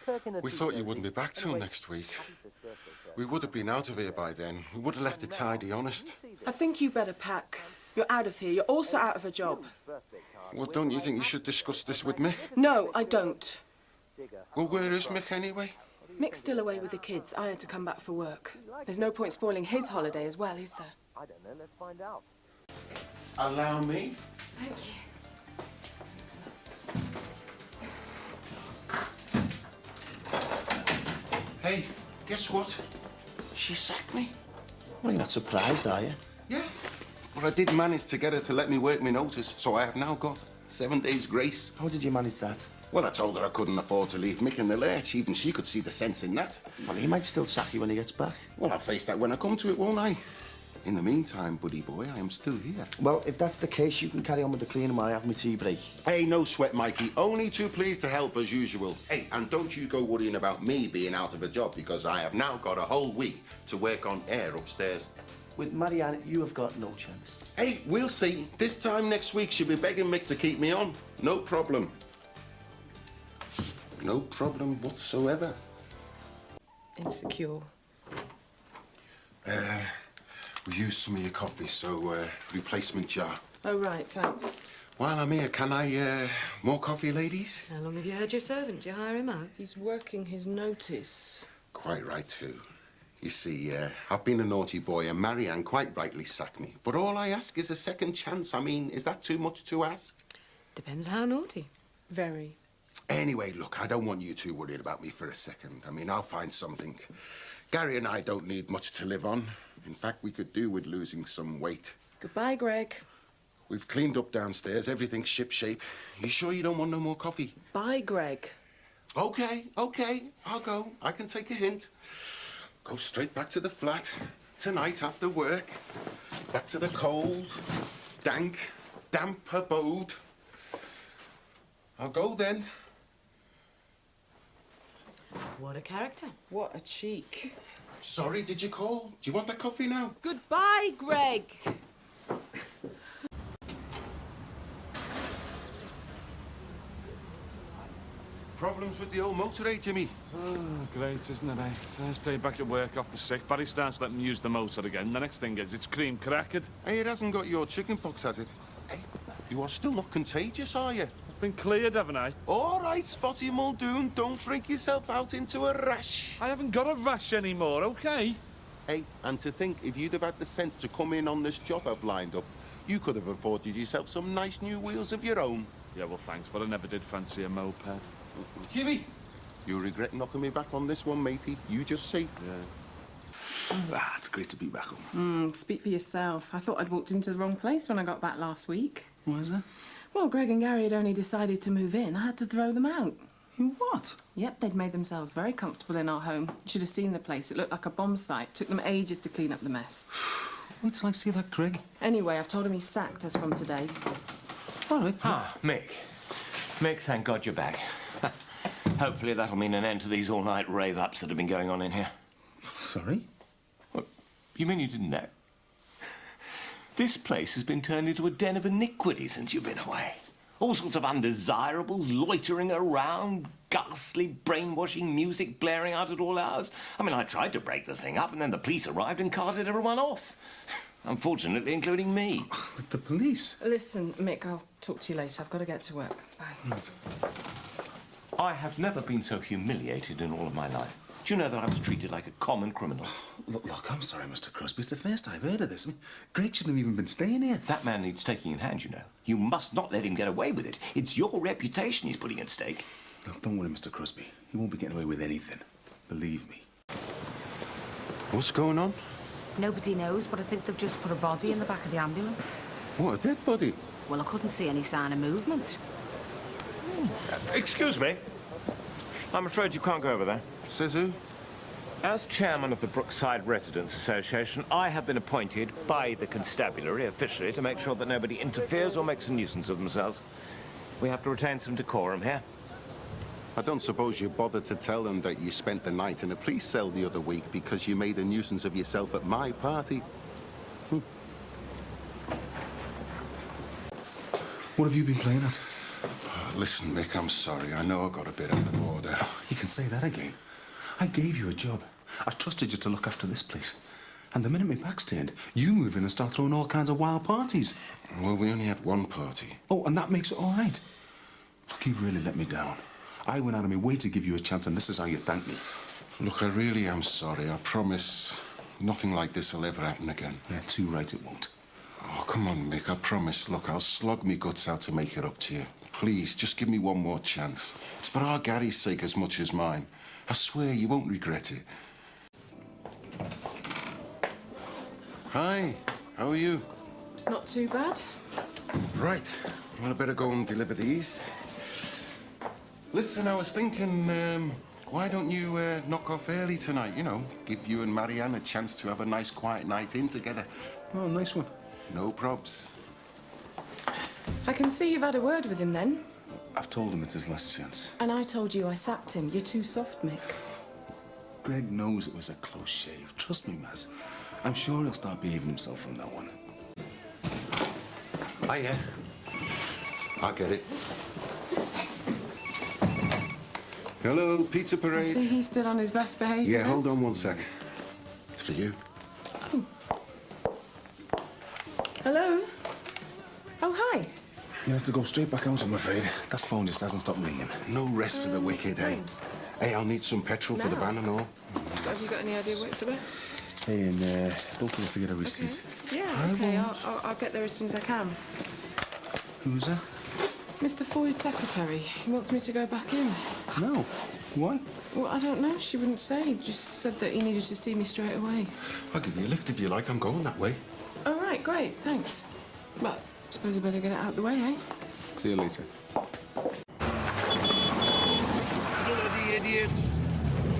Kirk in a We tea thought you cozy. wouldn't be back till Anyway, next week. happy fifth birthday, Kirk. We would have been out of here by then. We would have left it tidy, honest. I think you better pack. You're out of here. You're also out of a job. Birthday card. Well, don't you think you should discuss this with Mick? No, I don't. Digger. Well, where is Mick anyway? Mick's still away with the kids. I had to come back for work. There's no point spoiling his holiday as well, is there? I don't know, let's find out. Allow me. Thank you. Hey, guess what? She sacked me. Well, you're not surprised, are you? Yeah. But I did manage to get her to let me work my notice, so I have now got 7 days grace. How did you manage that? Well, I told her I couldn't afford to leave Mick in the lurch. Even she could see the sense in that. Well, he might still sack you when he gets back. Well, I'll face that when I come to it, won't I? In the meantime, buddy boy, I am still here. Well, if that's the case, you can carry on with the cleaning while I have my tea break. Hey, no sweat, Mikey. Only too pleased to help as usual. Hey, and don't you go worrying about me being out of a job, because I have now got a whole week to work on air upstairs. With Marianne, you have got no chance. Hey, we'll see. This time next week, she'll be begging Mick to keep me on. No problem. No problem whatsoever. Insecure. We used some of your coffee, so replacement jar. Oh, right, thanks. While I'm here, can I, more coffee, ladies? How long have you had your servant? Do you hire him out? He's working his notice. Quite right, too. You see, I've been a naughty boy, and Marianne quite rightly sacked me. But all I ask is a second chance. I mean, is that too much to ask? Depends how naughty. Very. Anyway, look, I don't want you too worried about me for a second. I mean, I'll find something. Gary and I don't need much to live on. In fact, we could do with losing some weight. Goodbye, Greg. We've cleaned up downstairs. Everything's shipshape. You sure you don't want no more coffee? Bye, Greg. Okay, I'll go. I can take a hint. Go straight back to the flat. Tonight after work. Back to the cold, dank, damp abode. I'll go then. What a character. What a cheek. Sorry, did you call? Do you want the coffee now? Goodbye, Greg. Problems with the old motorway, Jimmy? Oh, great, isn't it, eh? First day back at work off the sick, Barry starts letting me use the motor again. The next thing is it's cream crackered. Hey, it hasn't got your chicken pox, has it? Hey, you are still not contagious, are you? I've been cleared, haven't I? All right, Spotty Muldoon, don't freak yourself out into a rash. I haven't got a rash anymore, OK? Hey, and to think, if you'd have had the sense to come in on this job I've lined up, you could have afforded yourself some nice new wheels of your own. Yeah, well, thanks, but I never did fancy a moped. Jimmy! You regret knocking me back on this one, matey. You just see. Yeah. It's great to be back home. Speak for yourself. I thought I'd walked into the wrong place when I got back last week. Why is that? Well, Greg and Gary had only decided to move in. I had to throw them out. You what? Yep, they'd made themselves very comfortable in our home. You should have seen the place. It looked like a bomb site. Took them ages to clean up the mess. Wait till I see that, Greg. Anyway, I've told him he's sacked us from today. All right. Ah, Mick. Mick, thank God you're back. Hopefully that'll mean an end to these all-night rave-ups that have been going on in here. Sorry? What? You mean you didn't know? This place has been turned into a den of iniquity since you've been away. All sorts of undesirables loitering around, ghastly brainwashing music blaring out at all hours. I mean, I tried to break the thing up, and then the police arrived and carted everyone off. Unfortunately, including me. The police? Listen, Mick, I'll talk to you later. I've got to get to work. Bye. Right. I have never been so humiliated in all of my life. Do you know that I was treated like a common criminal? Look, I'm sorry, Mr. Crosby. It's the first I've heard of this. I mean, Greg shouldn't have even been staying here. That man needs taking in hand, you know. You must not let him get away with it. It's your reputation he's putting at stake. Look, don't worry, Mr. Crosby. He won't be getting away with anything. Believe me. What's going on? Nobody knows, but I think they've just put a body in the back of the ambulance. What, a dead body? Well, I couldn't see any sign of movement. Excuse me. I'm afraid you can't go over there. Says who? As chairman of the Brookside Residents Association, I have been appointed by the constabulary officially to make sure that nobody interferes or makes a nuisance of themselves. We have to retain some decorum here. I don't suppose you bothered to tell them that you spent the night in a police cell the other week because you made a nuisance of yourself at my party. What have you been playing at? Oh, listen, Mick, I'm sorry. I know I got a bit out of order. You can say that again. I gave you a job. I trusted you to look after this place. And the minute my back's turned, you move in and start throwing all kinds of wild parties. Well, we only had one party. Oh, and that makes it all right. Look, you've really let me down. I went out of my way to give you a chance, and this is how you thank me. Look, I really am sorry. I promise nothing like this will ever happen again. Yeah, too right it won't. Oh, come on, Mick. I promise. Look, I'll slog me guts out to make it up to you. Please, just give me one more chance. It's for our Gary's sake as much as mine. I swear you won't regret it. Hi, how are you? Not too bad. Right. Well, I better go and deliver these. Listen, I was thinking, why don't you knock off early tonight? You know, give you and Marianne a chance to have a nice, quiet night in together. Oh, nice one. No probs. I can see you've had a word with him then. I've told him it's his last chance. And I told you I sacked him. You're too soft, Mick. Greg knows it was a close shave. Trust me, Maz. I'm sure he'll start behaving himself from now on. Hiya. I'll get it. Hello, pizza parade. See, he's still on his best behaviour. Yeah, hold on one sec. It's for you. Oh. Hello? Oh, hi. You have to go straight back out, I'm afraid. That phone just hasn't stopped ringing. No rest for the wicked, eh? Hey, I'll need some petrol for the van and all. Have you got any idea what it's about? Hey, and don't forget to get a receipt. Yeah, OK. I'll get there as soon as I can. Who's that? Mr. Foy's secretary. He wants me to go back in. No. Why? Well, I don't know. She wouldn't say. He just said that he needed to see me straight away. I'll give you a lift if you like. I'm going that way. Oh, right. Great. Thanks. Well, I suppose I better get it out of the way, eh? See you later. Bloody idiots.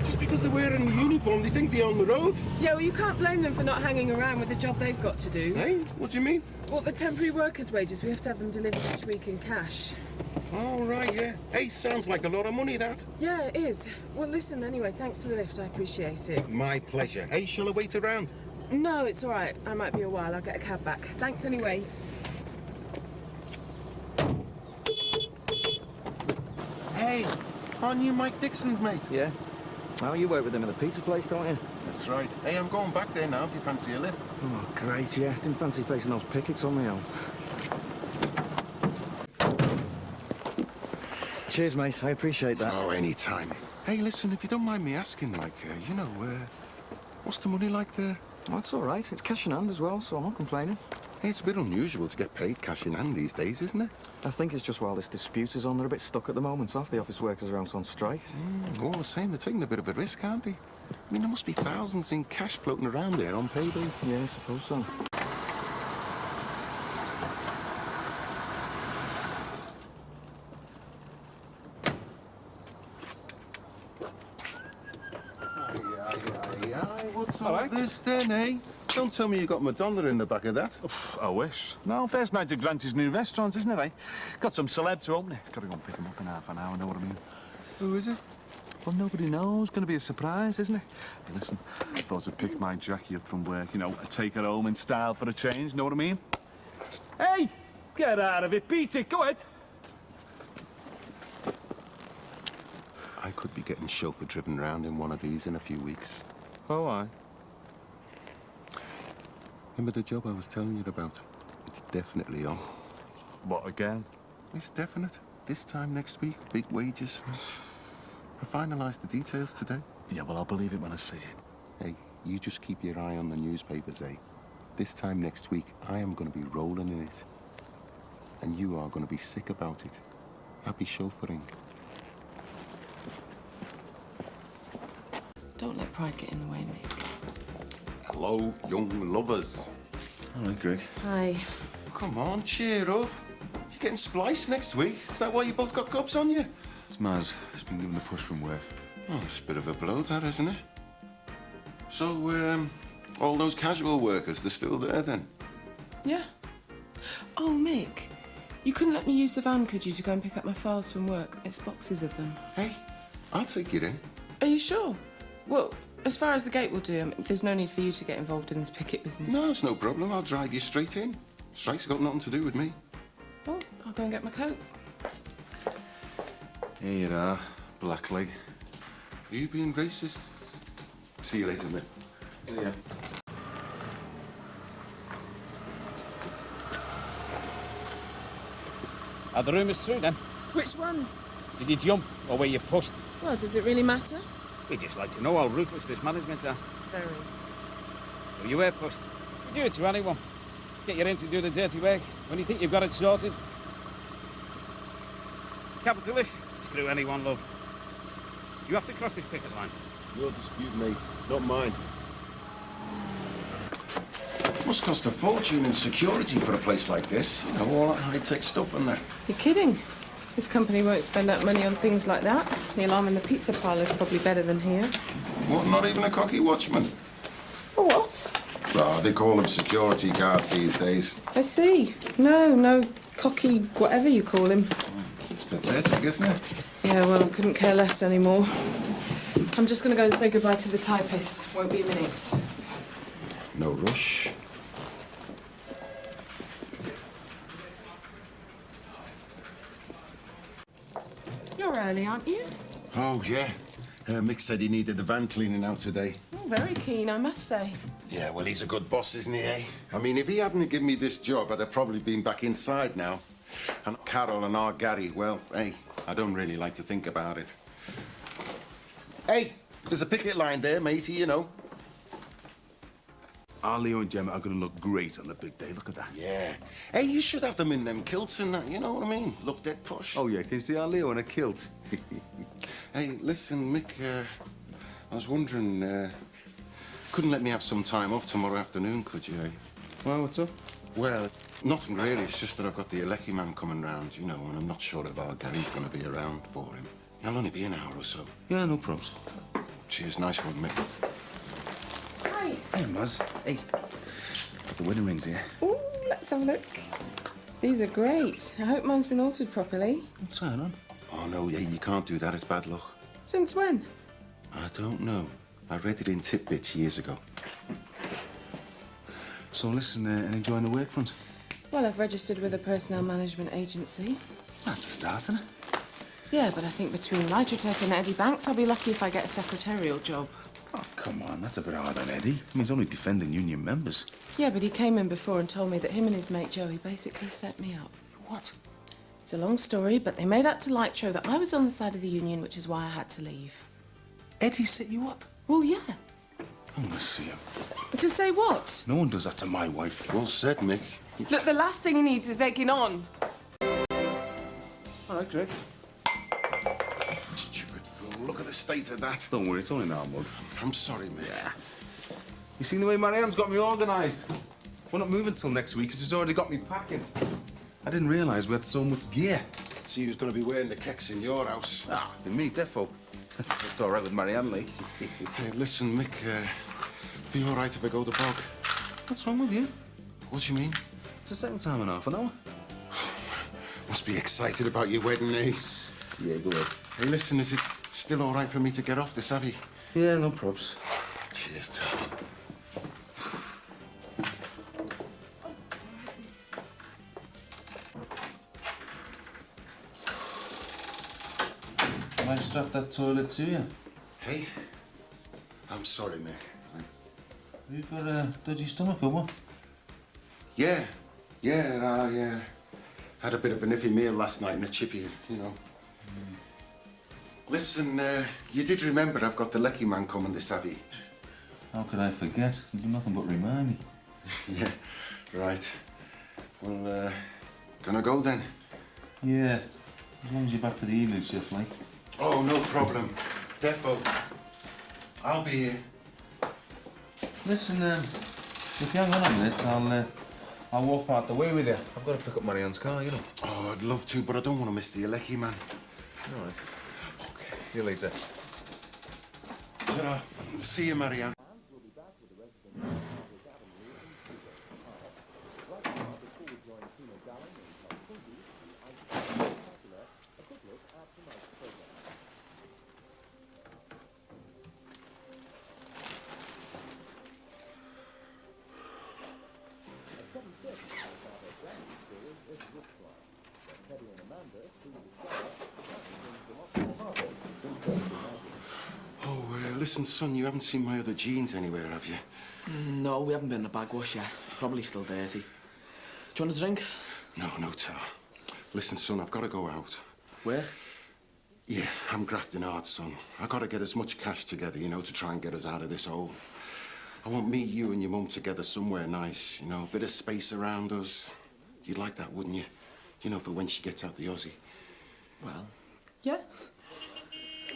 Just because they're wearing a uniform, they think they're on the road. Yeah, well, you can't blame them for not hanging around with the job they've got to do. Hey, what do you mean? Well, the temporary workers' wages, we have to have them delivered each week in cash. Oh, right, yeah. Hey, sounds like a lot of money, that. Yeah, it is. Well, listen, anyway, thanks for the lift. I appreciate it. My pleasure. Hey, shall I wait around? No, it's all right. I might be a while. I'll get a cab back. Thanks anyway. Hey, aren't you Mike Dixon's mate? Yeah. Well, you work with him at the pizza place, don't you? That's right. Hey, I'm going back there now if you fancy a lift. Oh, great, yeah. Didn't fancy facing those pickets on my own. Cheers, mate. I appreciate that. Oh, any time. Hey, listen, if you don't mind me asking, like, what's the money like there? Oh, that's all right. It's cash in hand as well, so I'm not complaining. Hey, it's a bit unusual to get paid cash in hand these days, isn't it? I think it's just while this dispute is on, they're a bit stuck at the moment. Half the office workers are out on strike. All the same, they're taking a bit of a risk, aren't they? I mean, there must be thousands in cash floating around there on payday. Yeah, I suppose so. What's all this then, eh? Don't tell me you got Madonna in the back of that. I wish. No, first night at Granty's new restaurant, isn't it, eh? Got some celeb to open it. Gotta go and pick him up in half an hour, know what I mean? Who is it? Well, nobody knows. Gonna be a surprise, isn't it? Hey, listen, I thought I'd pick my Jackie up from work, you know, I'd take her home in style for a change, know what I mean? Hey! Get out of it, beat it, go ahead! I could be getting chauffeur-driven round in one of these in a few weeks. Oh, aye. Remember the job I was telling you about? It's definitely on. What, again? It's definite. This time next week, big wages. I finalised the details today. Yeah, well, I'll believe it when I see it. Hey, you just keep your eye on the newspapers, eh? This time next week, I am going to be rolling in it. And you are going to be sick about it. Happy chauffeuring. Don't let pride get in the way, Mick. Hello, young lovers. All right, Greg. Hi. Come on, cheer up. You're getting spliced next week. Is that why you both got gobs on you? It's Maz. He's been given a push from work. Oh, it's a bit of a blow, that, isn't it? So, all those casual workers, they're still there, then? Yeah. Oh, Mick, you couldn't let me use the van, could you, to go and pick up my files from work? It's boxes of them. Hey, I'll take you in. Are you sure? Well, as far as the gate will do, I mean, there's no need for you to get involved in this picket business. No, it's no problem. I'll drive you straight in. Strike's got nothing to do with me. Oh, I'll go and get my coat. Here you are, blackleg. Are you being racist? See you later, mate. See ya. Are the rumours true, then? Which ones? Did you jump, or were you pushed? Well, does it really matter? We just like to know how ruthless this management are. Very. So you were pushed. You do it to anyone. Get you in to do the dirty work when you think you've got it sorted. Capitalists, screw anyone, love. You have to cross this picket line. Your dispute, mate, not mine. Must cost a fortune in security for a place like this. You know, all that high-tech stuff and that. You're kidding. This company won't spend that money on things like that. The alarm in the pizza parlour's probably better than here. What, not even a cocky watchman? What? Oh, they call them security guards these days. I see. No cocky whatever you call him. It's pathetic, isn't it? Yeah, well, couldn't care less anymore. I'm just going to go and say goodbye to the typist. Won't be a minute. No rush. You're early, aren't you? Oh, yeah. Mick said he needed the van cleaning out today. Oh, very keen, I must say. Yeah, well, he's a good boss, isn't he, eh? I mean, if he hadn't given me this job, I'd have probably been back inside now. And Carol and our Gary, well, hey, I don't really like to think about it. Hey, there's a picket line there, matey, you know. Our Leo and Gemma are going to look great on the big day. Look at that. Yeah. Hey, you should have them in them kilts and that, you know what I mean? Look dead posh. Oh, yeah, can you see our Leo in a kilt? Hey, listen, Mick, I was wondering, couldn't let me have some time off tomorrow afternoon, could you, eh? Well, what's up? Well, nothing really. It's just that I've got the Alecki man coming round, you know, and I'm not sure if our Gary's going to be around for him. He'll only be an hour or so. Yeah, no problems. Cheers, nice one, Mick. Hi. Hey, Maz. Hey. Got the wedding rings here. Oh, Let's have a look. These are great. I hope mine's been altered properly. What's going on? Oh, no, yeah, you can't do that. It's bad luck. Since when? I don't know. I read it in Tidbits years ago. So listen, and enjoying the work front? Well, I've registered with a personnel management agency. That's a start, isn't it? Yeah, but I think between Lytratech and Eddie Banks, I'll be lucky if I get a secretarial job. Oh, come on, that's a bit hard on Eddie. I mean, he's only defending union members. Yeah, but he came in before and told me that him and his mate Joey basically set me up. What? It's a long story, but they made out to Lytro that I was on the side of the union, which is why I had to leave. Eddie set you up? Well, yeah. I'm gonna see him. To say what? No one does that to my wife. Well said, Mick. Look, the last thing he needs is egging on. All right, Greg. Stupid fool. Look at the state of that. Don't worry, it's only an arm mug. I'm sorry, Mick. Yeah. You seen the way Marianne's got me organised? We're not moving till next week because she's already got me packing. I didn't realise we had so much gear. See who's going to be wearing the kecks in your house. Ah, me, defo. That's all right with Marianne, Lee. Hey, listen, Mick, be all right if I go to bog? What's wrong with you? What do you mean? It's the second time in half an hour. Must be excited about your wedding, eh? Yeah, go ahead. Hey, listen, is it still all right for me to get off this, Savvy? Yeah, no probs. Cheers, Tom. I strapped that toilet to you. Hey, I'm sorry, Mick. You've got a dodgy stomach or what? Yeah, I had a bit of an iffy meal last night in a chippy, you know. Listen, you did remember I've got the Lecky man coming this Savvy. How could I forget? You do nothing but remind me. Yeah, right. Well, can I go then? Yeah, as long as you're back for the evening shift, like. Oh, no problem. Defo. I'll be here. Listen, if you hang on a minute, I'll walk part the way with you. I've got to pick up Marianne's car, you know. Oh, I'd love to, but I don't want to miss the Lecky man. All right. Okay. See you later. Ta-ra. See you, Marianne. Listen, son, you haven't seen my other jeans anywhere, have you? No, we haven't been in the bag wash yet. Probably still dirty. Do you want a drink? No, Tar. Listen, son, I've got to go out. Where? Yeah, I'm grafting hard, son. I've got to get as much cash together, you know, to try and get us out of this hole. I want me, you and your mum together somewhere nice, you know, a bit of space around us. You'd like that, wouldn't you? You know, for when she gets out the Aussie. Well, yeah.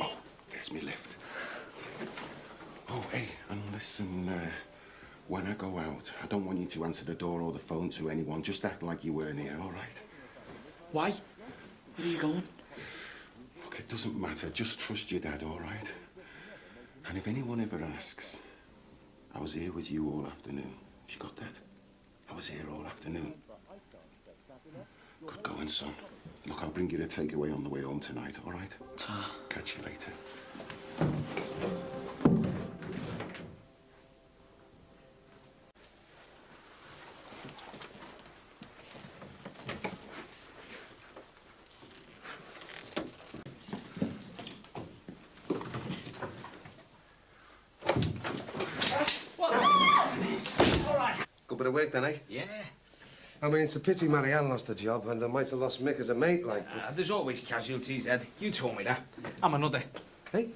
Oh, there's me lift. Oh, hey, and listen, when I go out, I don't want you to answer the door or the phone to anyone. Just act like you weren't here, all right? Why? Where are you going? Look, it doesn't matter. Just trust your dad, all right? And if anyone ever asks, I was here with you all afternoon. Have you got that? I was here all afternoon. Good going, son. Look, I'll bring you a takeaway on the way home tonight, all right? Catch you later. Good bit of work then, eh? Yeah. I mean, it's a pity Marianne lost the job, and I might have lost Mick as a mate, like. There's always casualties, Ed. You told me that. I'm another. Hey?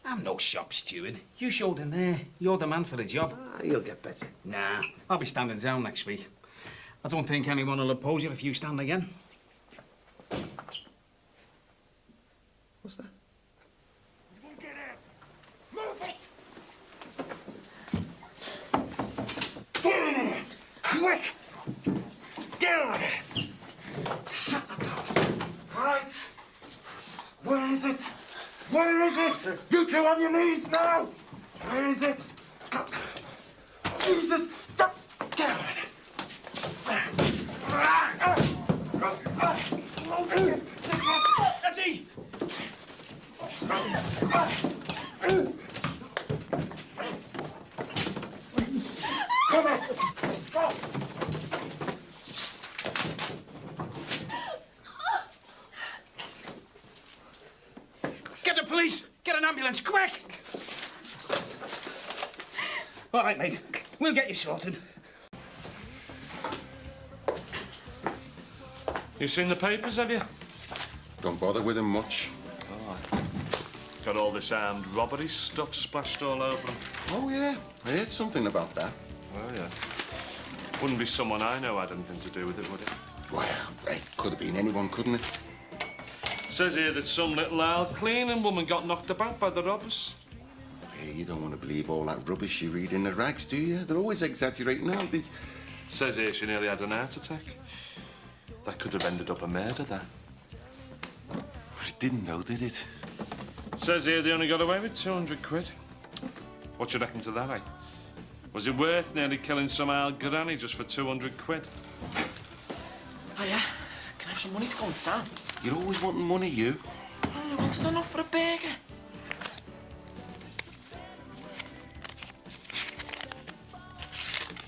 I'm no shop steward. You showed him there. You're the man for the job. You'll get better. Nah, I'll be standing down next week. I don't think anyone will oppose you if you stand again. What's that? Quick! Get on it! Shut the door. Right. Where is it? Where is it? You two on your knees now! Where is it? Jesus! Get on it! Eddie! Come on! Stop! Get the police! Get an ambulance, quick! All right, mate. We'll get you sorted. You seen the papers, have you? Don't bother with them much. Oh, got all this armed robbery stuff splashed all over them. Oh, yeah. I heard something about that. Oh, yeah. Wouldn't be someone I know had anything to do with it, would it? Well, it could have been anyone, couldn't it? Says here that some little old cleaning woman got knocked about by the robbers. Hey, you don't want to believe all that rubbish you read in the rags, do you? They're always exaggerating, aren't they? Says here she nearly had an heart attack. That could have ended up a murder, that. But it didn't, though, did it? Says here they only got away with 200 quid. What you reckon to that, eh? Was it worth nearly killing some old granny just for 200 quid? Hiya. Can I have some money to go in town? You're always wanting money, you. I only wanted enough for a burger.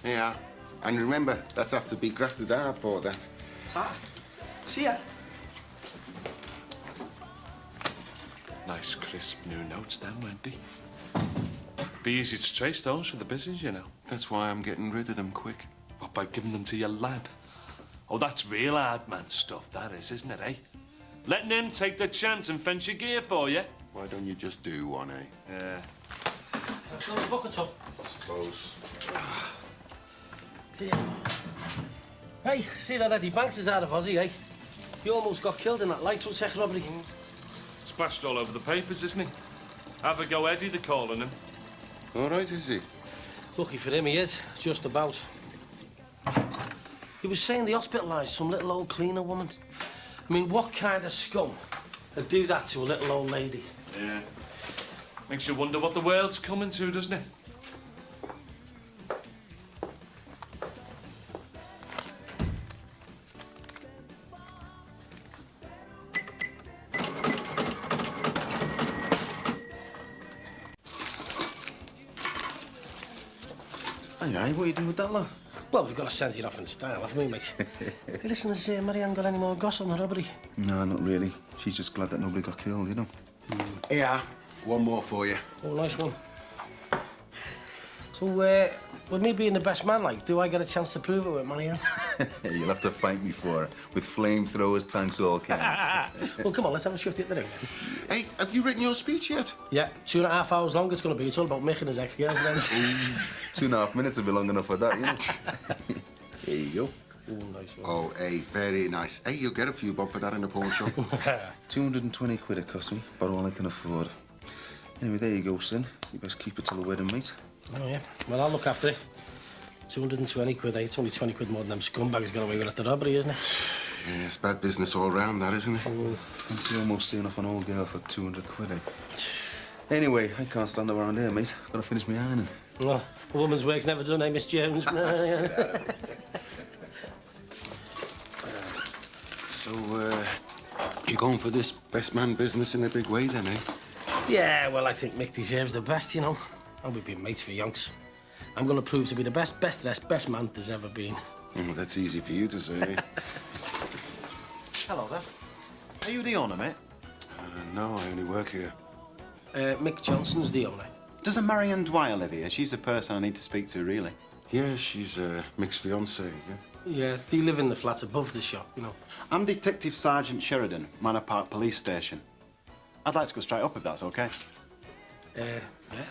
Yeah. And remember, that's have to be grafted hard for that. Ta. See ya. Nice, crisp new notes then, weren't they? Be easy to trace those for the business, you know. That's why I'm getting rid of them quick. What, by giving them to your lad? Oh, that's real hard man stuff, that is, isn't it, eh? Letting him take the chance and fence your gear for you. Why don't you just do one, eh? Yeah. Fill the bucket up. Suppose. Hey, see that Eddie Banks is out of Aussie, eh? He almost got killed in that light-through tech robbery. Splashed all over the papers, isn't he? Have a go, Eddie, they're calling him. All right, is he? Lucky for him, he is. Just about. He was saying they hospitalised some little old cleaner woman. I mean, what kind of scum would do that to a little old lady? Yeah. Makes you wonder what the world's coming to, doesn't it? Aye, what are you doing with that lot? Well, we've got to send it off in style, haven't we, mate? Hey, listen, has Marianne got any more goss on the robbery? No, not really. She's just glad that nobody got killed, you know. Yeah, one more for you. Oh, nice one. So, with me being the best man, like, do I get a chance to prove it with Marianne? You'll have to fight me for it, with flamethrowers, tanks, all kinds. Well, come on, let's have a shift at the ring. Hey, have you written your speech yet? Yeah, 2.5 hours long it's going to be. It's all about Mick and his ex-girlfriends. 2.5 minutes will be long enough for that, you know. Here you go. Oh, nice one. Oh, hey, very nice. Hey, you'll get a few bob for that in the pawn shop. 220 quid it cost me, about all I can afford. Anyway, there you go, son. You best keep it till the wedding, mate. Oh, yeah. Well, I'll look after it. 220 quid, eh? It's only 20 quid more than them scumbags got away with at the robbery, isn't it? Yeah, it's bad business all round, that, isn't it? Fancy almost seeing off an old girl for 200 quid, eh? Anyway, I can't stand around here, mate. Gotta finish my ironing. Well, a woman's work's never done, eh, Miss Jones? So, you're going for this best man business in a big way, then, eh? Yeah, well, I think Mick deserves the best, you know. And we've been mates for yonks. I'm going to prove to be the best dressed, best man there's ever been. That's easy for you to say. Hello there. Are you the owner, mate? No, I only work here. Mick Johnson's the owner. Doesn't Marianne Dwyer live here? She's the person I need to speak to, really. Yeah, she's Mick's fiancée, yeah. Yeah, they live in the flats above the shop, you know. I'm Detective Sergeant Sheridan, Manor Park Police Station. I'd like to go straight up if that's okay. Yeah,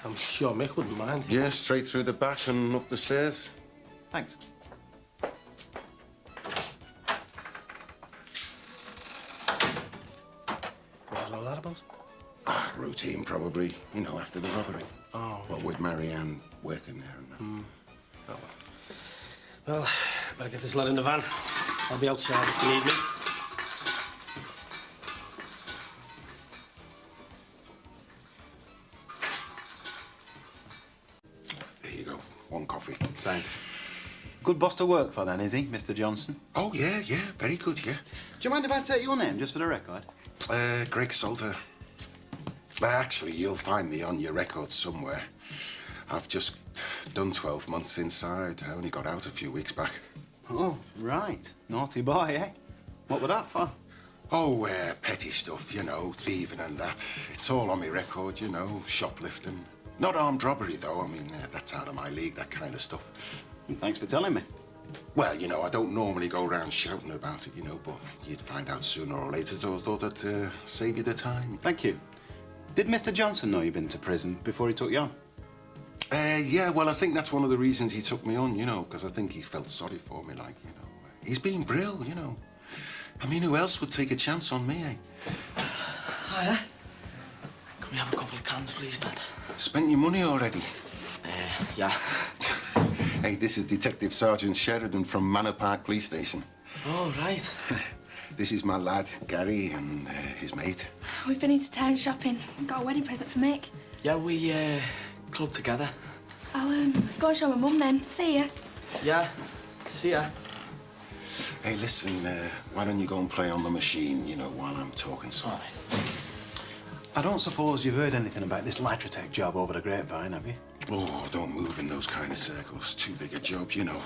I'm sure Mick wouldn't mind. Yeah, straight through the back and up the stairs. Thanks. What was all that about? Ah, routine, probably. You know, after the robbery. Oh. Well, with Marianne working there and that. Oh, well, better get this lad in the van. I'll be outside if you need me. There you go. One coffee. Thanks. Good boss to work for then, is he, Mr. Johnson? Oh, yeah, very good, yeah. Do you mind if I take your name, just for the record? Greg Salter. Actually, you'll find me on your record somewhere. I've just done 12 months inside. I only got out a few weeks back. Oh, right. Naughty boy, eh? What were that for? Oh, petty stuff, you know, thieving and that. It's all on my record, you know, shoplifting. Not armed robbery, though. I mean, that's out of my league, that kind of stuff. Thanks for telling me. Well, you know, I don't normally go around shouting about it, you know, but you'd find out sooner or later, so I thought I'd save you the time. Thank you. Did Mr. Johnson know you'd been to prison before he took you on? Yeah, well, I think that's one of the reasons he took me on, you know, because I think he felt sorry for me, like, you know. He's been brill, you know. I mean, who else would take a chance on me, eh? Hiya. Can we have a couple of cans, please, Dad? Spent your money already? Yeah. Hey, this is Detective Sergeant Sheridan from Manor Park Police Station. Oh, right. This is my lad, Gary, and his mate. We've been into town shopping. Got a wedding present for Mick. Yeah, we, clubbed together. I'll, go and show my mum then. See ya. Yeah. See ya. Hey, listen, why don't you go and play on the machine, you know, while I'm talking some. I don't suppose you've heard anything about this Litratech job over the grapevine, have you? Oh, don't move in those kind of circles. Too big a job, you know.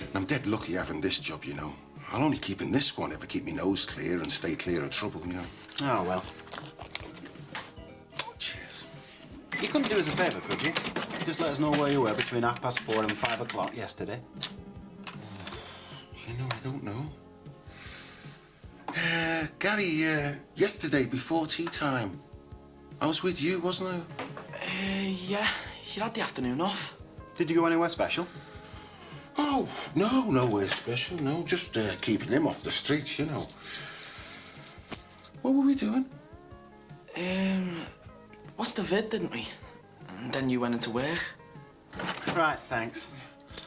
And I'm dead lucky having this job, you know. I'll only keep in this one if I keep my nose clear and stay clear of trouble, you know. Oh, well. Cheers. You couldn't do us a favour, could you? Just let us know where you were between 4:30 and 5 o'clock yesterday. You know, I don't know. Gary, yesterday before tea time, I was with you, wasn't I? Yeah. You had the afternoon off. Did you go anywhere special? Oh, no, nowhere special, no. Just keeping him off the streets, you know. What were we doing? Watched the vid, didn't we? And then you went into work. Right, thanks.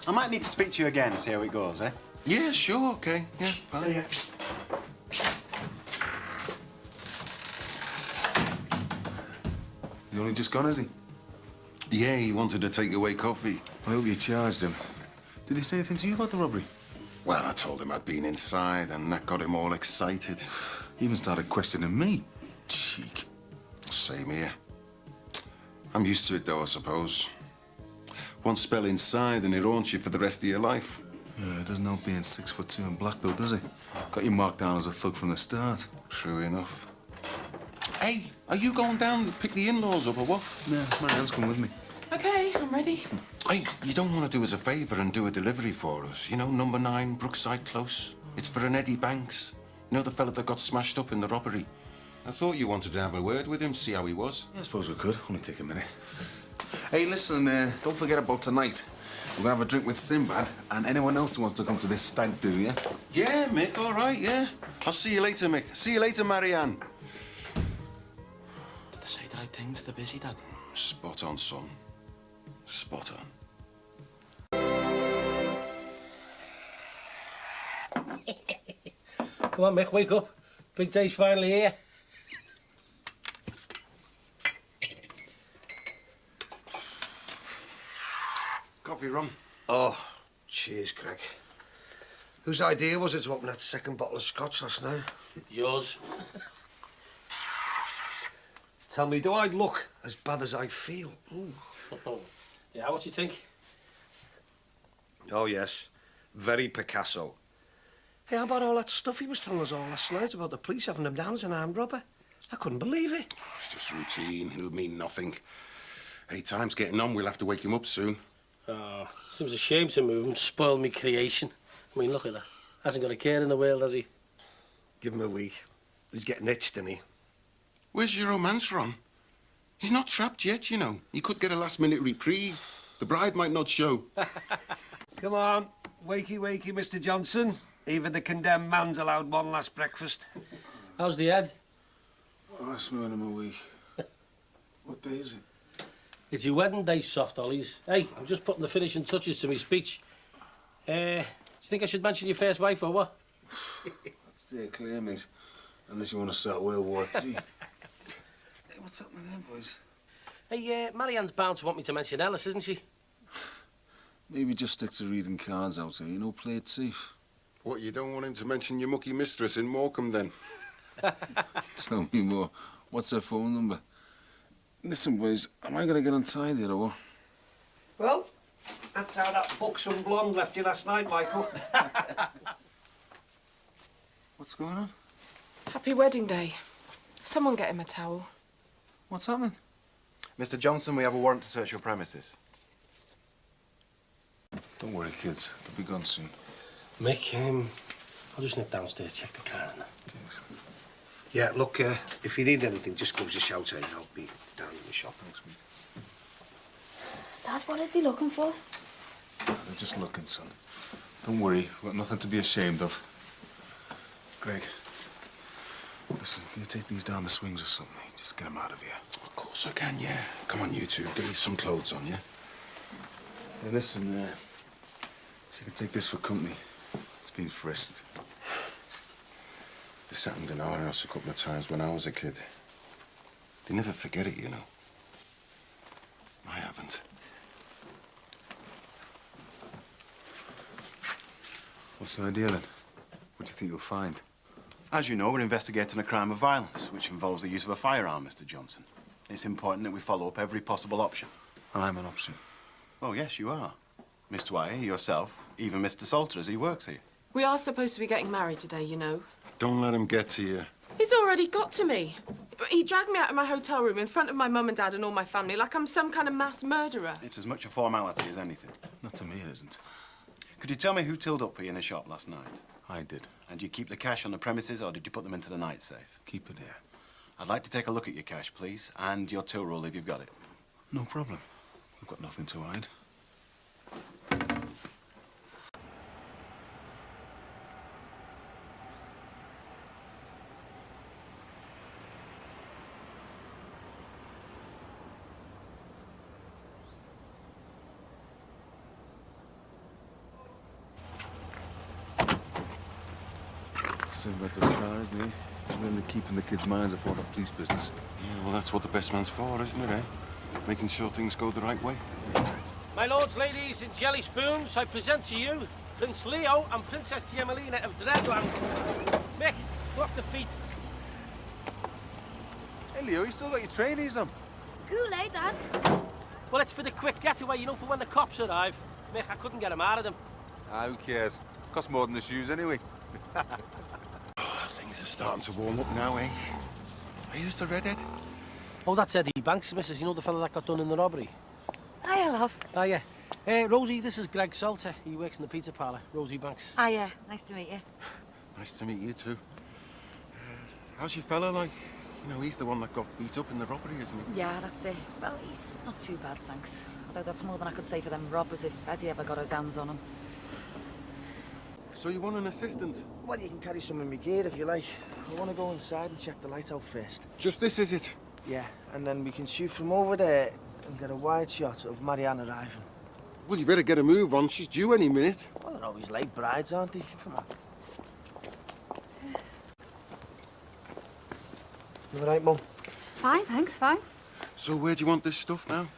I might need to speak to you again and see how it goes, eh? Yeah, sure, okay. Yeah, fine. Yeah. He's only just gone, has he? Yeah, he wanted to take away coffee. I hope you charged him. Did he say anything to you about the robbery? Well, I told him I'd been inside, and that got him all excited. He even started questioning me. Cheek. Same here. I'm used to it, though, I suppose. One spell inside, and it haunts you for the rest of your life. Yeah, it doesn't help being 6'2" and black, though, does it? Got you marked down as a thug from the start. True enough. Hey, are you going down to pick the in-laws up, or what? Yeah, Marianne's come with me. OK, I'm ready. Hey, you don't want to do us a favour and do a delivery for us? You know, number 9, Brookside Close. It's for an Eddie Banks. You know, the fella that got smashed up in the robbery. I thought you wanted to have a word with him, see how he was. Yeah, I suppose we could. Only take a minute. Hey, listen, don't forget about tonight. We're gonna have a drink with Sinbad and anyone else who wants to come to this stag do, yeah? Yeah, Mick, all right, yeah. I'll see you later, Mick. See you later, Marianne. Did they say the right thing to the busy, Dad? Spot on, son. Spot on. Come on, Mick, wake up. Big day's finally here. Coffee, Ron. Oh, cheers, Greg. Whose idea was it to open that second bottle of scotch last night? Yours. Tell me, do I look as bad as I feel? Yeah, what do you think? Oh, yes. Very Picasso. Hey, how about all that stuff he was telling us all last night about the police having him down as an armed robber? I couldn't believe it. It's just routine. It'll mean nothing. Hey, time's getting on. We'll have to wake him up soon. Oh, seems a shame to move him. Spoil me creation. I mean, look at that. Hasn't got a care in the world, has he? Give him a week. He's getting itched, isn't he? Where's your romance, Ron? He's not trapped yet, you know. He could get a last-minute reprieve. The bride might not show. Come on. Wakey, wakey, Mr. Johnson. Even the condemned man's allowed one last breakfast. How's the head? Oh, that's me when I'm a week. What day is it? It's your wedding day, soft ollies. Hey, I'm just putting the finishing touches to my speech. Do you think I should mention your first wife or what? Stay clear, mate. Unless you want to start World War III. Hey, what's happening there, boys? Hey, Marianne's bound to want me to mention Ellis, isn't she? Maybe just stick to reading cards out here, you know, play it safe. What, you don't want him to mention your mucky mistress in Morecambe, then? Tell me more. What's her phone number? Listen, boys, am I going to get untied here or what? Well, that's how that buxom blonde left you last night, Michael. What's going on? Happy wedding day. Someone get him a towel. What's happening? Mr. Johnson, we have a warrant to search your premises. Don't worry, kids. They'll be gone soon. Mick, I'll just nip downstairs, check the car and that. Yeah, look, if you need anything, just give us a shout and I'll be down in the shop. Thanks, mate. Dad, what are they looking for? They're just looking, son. Don't worry. We've got nothing to be ashamed of. Greg, listen, can you take these down the swings or something? Just get them out of here. Of course I can, yeah. Come on, you two. Give me some clothes on, yeah? Hey, listen, you can take this for company. It's been frisked. This happened in our house a couple of times when I was a kid. They never forget it, you know. I haven't. What's the idea, then? What do you think you'll find? As you know, we're investigating a crime of violence, which involves the use of a firearm, Mr. Johnson. It's important that we follow up every possible option. And I'm an option. Oh, yes, you are. Miss Dwyer, yourself, even Mr. Salter, as he works here. We are supposed to be getting married today, you know. Don't let him get to you. He's already got to me. He dragged me out of my hotel room in front of my mum and dad and all my family like I'm some kind of mass murderer. It's as much a formality as anything. Not to me, it isn't. Could you tell me who tilled up for you in the shop last night? I did. And do you keep the cash on the premises, or did you put them into the night safe? Keep it here. I'd like to take a look at your cash, please, and your till roll if you've got it. No problem. I've got nothing to hide. Same that's a star, isn't he? Really keeping the kids' minds off all that police business. Yeah, well, that's what the best man's for, isn't it, eh? Making sure things go the right way. My lords, ladies, and jelly spoons, I present to you Prince Leo and Princess Tiamelina of Dreadland. Mick, lock the feet. Hey, Leo, you still got your trainees on? Kool-Aid, Dad. Well, it's for the quick getaway, you know, for when the cops arrive. Mick, I couldn't get them out of them. Ah, who cares? Costs more than the shoes anyway. Things are starting to warm up now, eh? Are you the redhead? Oh, that's Eddie Banks, missus. You know the fella that got done in the robbery? Hiya, love. Oh, yeah. Rosie, this is Greg Salter. He works in the pizza parlour. Rosie Banks. Hiya. Nice to meet you. Nice to meet you, too. How's your fella like? You know, he's the one that got beat up in the robbery, isn't he? Yeah, that's it. Well, he's not too bad, thanks. Although that's more than I could say for them robbers if Eddie ever got his hands on him. So you want an assistant? Well, you can carry some of my gear if you like. I want to go inside and check the light out first. Just this, is it? Yeah, and then we can shoot from over there and get a wide shot of Marianne arriving. Well, you better get a move on. She's due any minute. Well, they're always late brides, aren't they? Come on. You all right, Mum? Fine, thanks, fine. So where do you want this stuff now?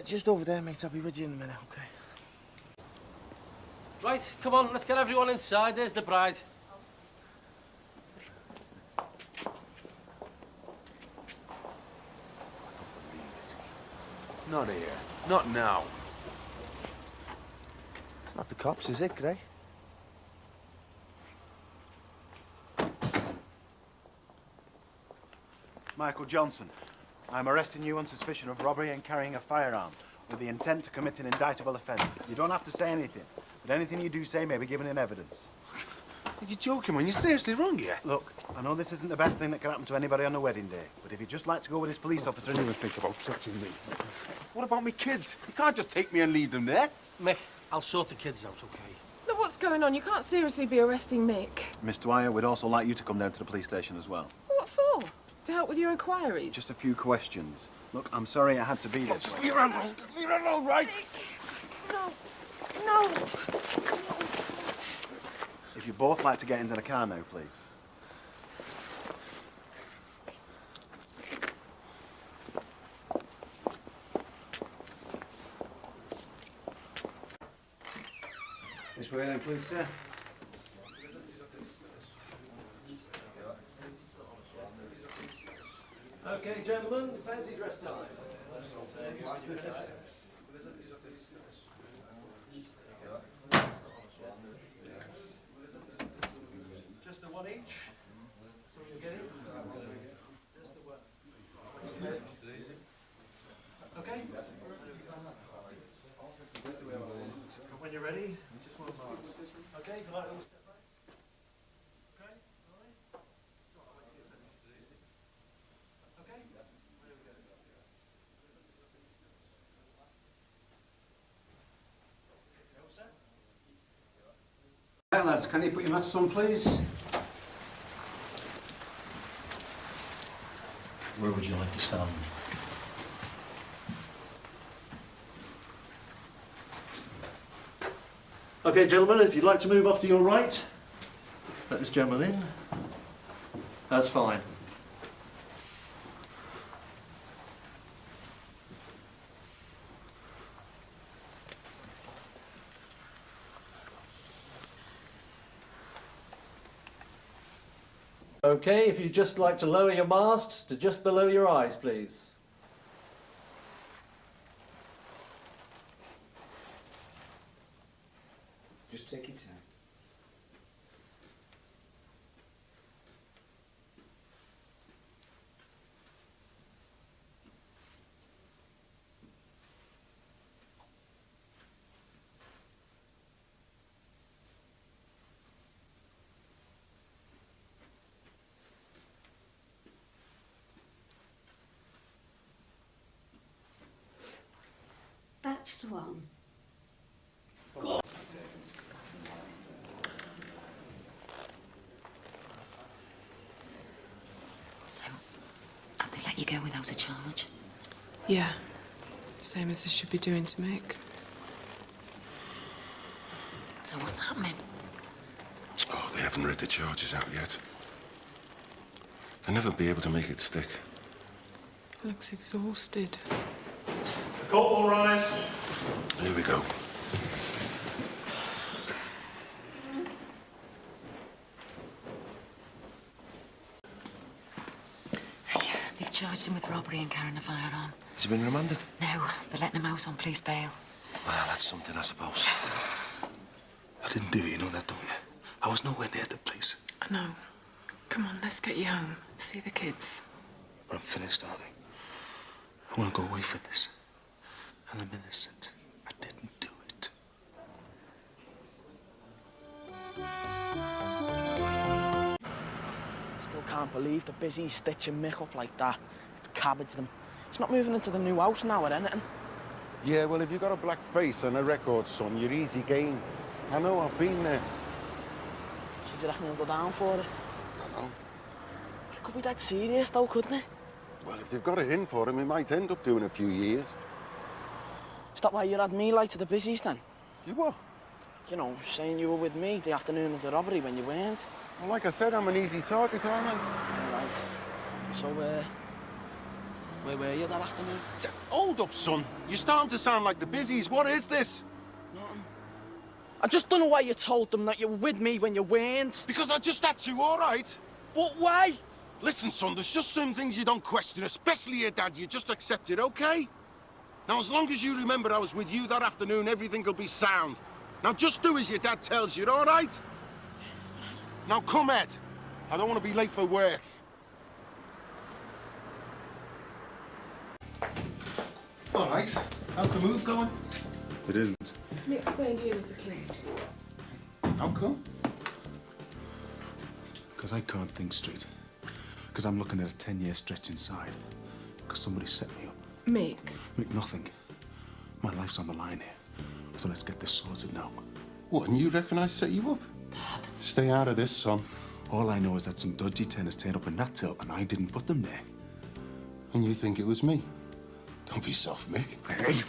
Just over there, mate. I'll be with you in a minute, okay? Right, come on, let's get everyone inside. There's the bride. Not here. Not now. It's not the cops, is it, Greg? Michael Johnson, I'm arresting you on suspicion of robbery and carrying a firearm with the intent to commit an indictable offence. You don't have to say anything, but anything you do say may be given in evidence. Are you joking, man? You're seriously wrong here. Look, I know this isn't the best thing that can happen to anybody on a wedding day, but if you'd just like to go with this police officer and Even think about touching me. What about me kids? You can't just take me and lead them there. Mick, I'll sort the kids out, okay? Look, what's going on? You can't seriously be arresting Mick. Miss Dwyer, we'd also like you to come down to the police station as well. What for? To help with your inquiries? Just a few questions. Look, I'm sorry I had to be this way. Leave her alone. Just leave her alone, right? No. No. If you'd both like to get into the car now, please. way then, please, sir. Okay, gentlemen, fancy dress time. Just the one each. So you get it? Just the one. Okay? When you're ready, just one mark. Okay, if you like, we'll step back. Okay, all right? Okay? Right, lads, can you put your masks on, please? Where would you like to stand? Okay, gentlemen, if you'd like to move off to your right, let this gentleman in. That's fine. Okay, if you'd just like to lower your masks to just below your eyes, please. Just take your time. That's the one. So, have they let you go without a charge? Yeah. Same as they should be doing to Mick. So what's happening? Oh, they haven't read the charges out yet. They'll never be able to make it stick. Looks exhausted. Corporal, rise. Here we go. They've charged him with robbery and carrying a firearm. Has he been remanded? No, they're letting him out on police bail. Well, that's something, I suppose. I didn't do it, you know that, don't you? I was nowhere near the place. I know. Come on, let's get you home. See the kids. But I'm finished, darling. I want to go away for this. And I'm innocent. I didn't do it. Still can't believe the busy stitching Mick up like that. It's cabbaged them. He's not moving into the new house now or anything. Yeah, well, if you've got a black face and a record, son, you're easy game. I know, I've been there. So do you reckon he'll go down for it? I know. It could be that serious though, couldn't it? Well, if they've got it in for him, he might end up doing a few years. Is that why you had me like to the busies then? You what? You know, saying you were with me the afternoon of the robbery when you weren't. Well, like I said, I'm an easy target, aren't I? Right. So, where were you that afternoon? Hold up, son. You're starting to sound like the busies. What is this? Nothing. I just don't know why you told them that you were with me when you weren't. Because I just had to, all right? What way? Listen, son, there's just some things you don't question, especially your dad. You just accept it, okay? Now, as long as you remember I was with you that afternoon, everything will be sound. Now, just do as your dad tells you, all right? Now, come, Ed. I don't want to be late for work. All right. How's the move going? It isn't. Mick's staying here with the kids. How come? Because I can't think straight. Because I'm looking at a 10-year stretch inside. Because somebody set me up. Mick? Mick, nothing. My life's on the line here. So let's get this sorted now. What, and you reckon I set you up? Dad. Stay out of this, son. All I know is that some dodgy tenants turned up in that till and I didn't put them there. And you think it was me? Don't be soft, Mick. Hey,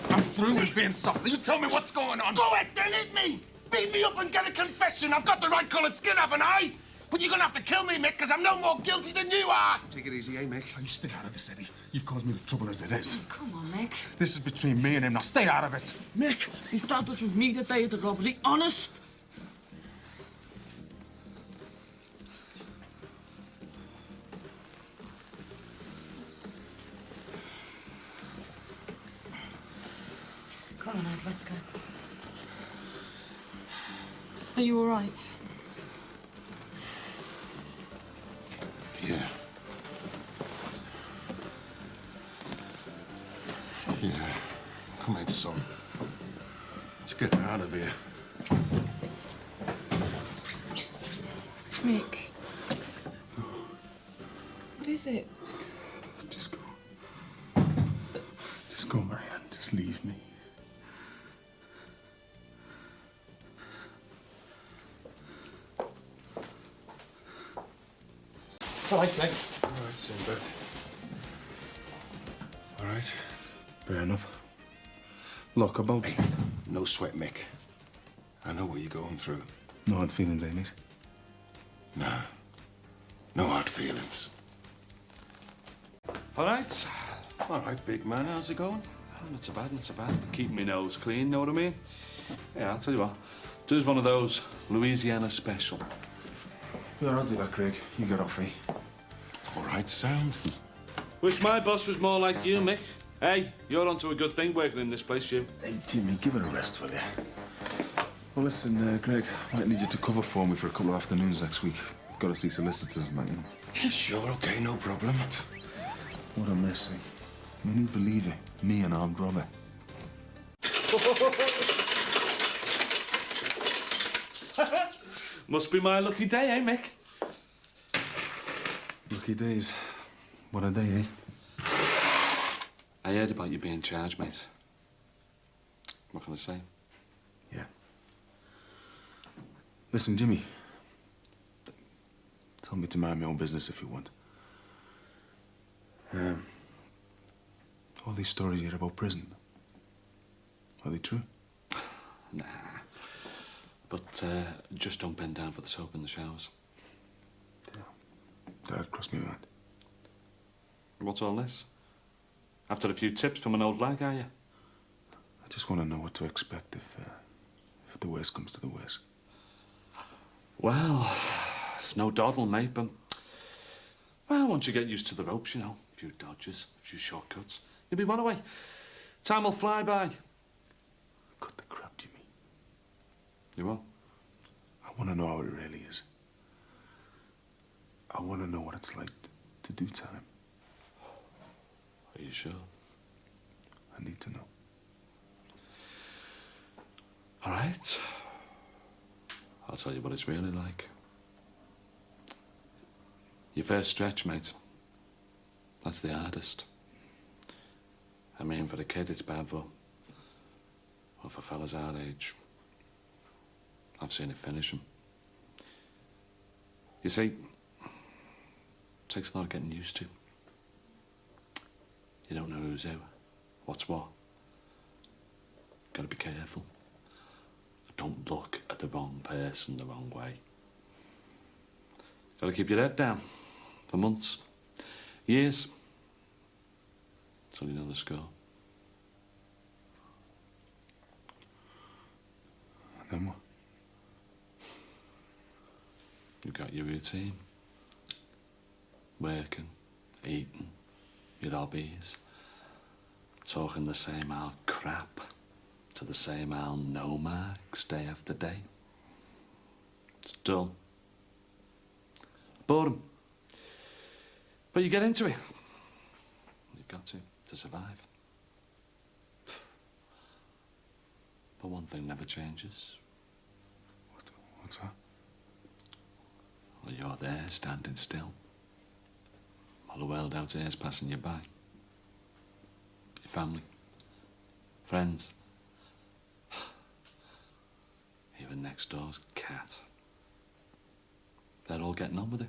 I'm through with being soft. You tell me what's going on. Go ahead, then hit me! Beat me up and get a confession. I've got the right coloured skin, haven't I? But you're gonna have to kill me, Mick, because I'm no more guilty than you are! Take it easy, eh, Mick? Oh, you stay out of this, Eddie. You've caused me the trouble as it is. Come on, Mick. This is between me and him. Now stay out of it. Mick, your dad was with me the day of the robbery. Honest. Come on, Ed, let's go. Are you all right? Yeah. Yeah. Come in, son. Let's get out of here. Mick. What is it? Just go. Just go, Marianne. Just leave me. All right, Greg. All right, Sinbad. All right. Fair enough. Look, about... Hey, no sweat, Mick. I know what you're going through. No hard feelings, eh, mate? Nah. No hard feelings. All right. All right, big man. How's it going? Oh, not so bad, not so bad. Keeping my nose clean, know what I mean? Yeah, I'll tell you what. Do one of those Louisiana special. Yeah, I'll do that, Craig. You get off, eh? All right, sound. Wish my boss was more like you, Mick. Hey, you're onto a good thing working in this place, Jim. Hey, Jimmy, give it a rest, will you? Well, listen, Greg, I might need you to cover for me for a couple of afternoons next week. Got to see solicitors and that, you know. Yeah, sure, okay, no problem. What a mess, eh? I mean, who'd believe it? Me, an armed robber. Must be my lucky day, eh, Mick? Lucky days. What a day, eh? I heard about you being charged, mate. What can I say? Yeah. Listen, Jimmy. Tell me to mind my own business if you want. All these stories you hear about prison, are they true? Nah. But just don't bend down for the soap in the showers. That crossed my mind. What's all this? After a few tips from an old lag, are you? I just want to know what to expect if the worst comes to the worst. Well, it's no dawdle, mate, but... Well, once you get used to the ropes, you know, a few dodges, a few shortcuts, you'll be one away. Time will fly by. Cut the crap, Jimmy. You will? I want to know how it really is. I want to know what it's like to do time. Are you sure? I need to know. All right. I'll tell you what it's really like. Your first stretch, mate. That's the hardest. I mean, for a kid, it's bad, but... Well, for fellas our age, I've seen it finish 'em. You see, it takes a lot of getting used to. You don't know who's who, what's what. Gotta be careful. Don't look at the wrong person the wrong way. Gotta keep your head down for months, years, till you know the score. And then what? You've got your routine. Working, eating, your hobbies, talking the same old crap to the same old no marks day after day. It's dull. Boredom. But you get into it. You've got to survive. But one thing never changes. What's that? Well, you're there, standing still. While the world out here is passing you by. Your family, friends, even next door's cat. They're all getting on with it.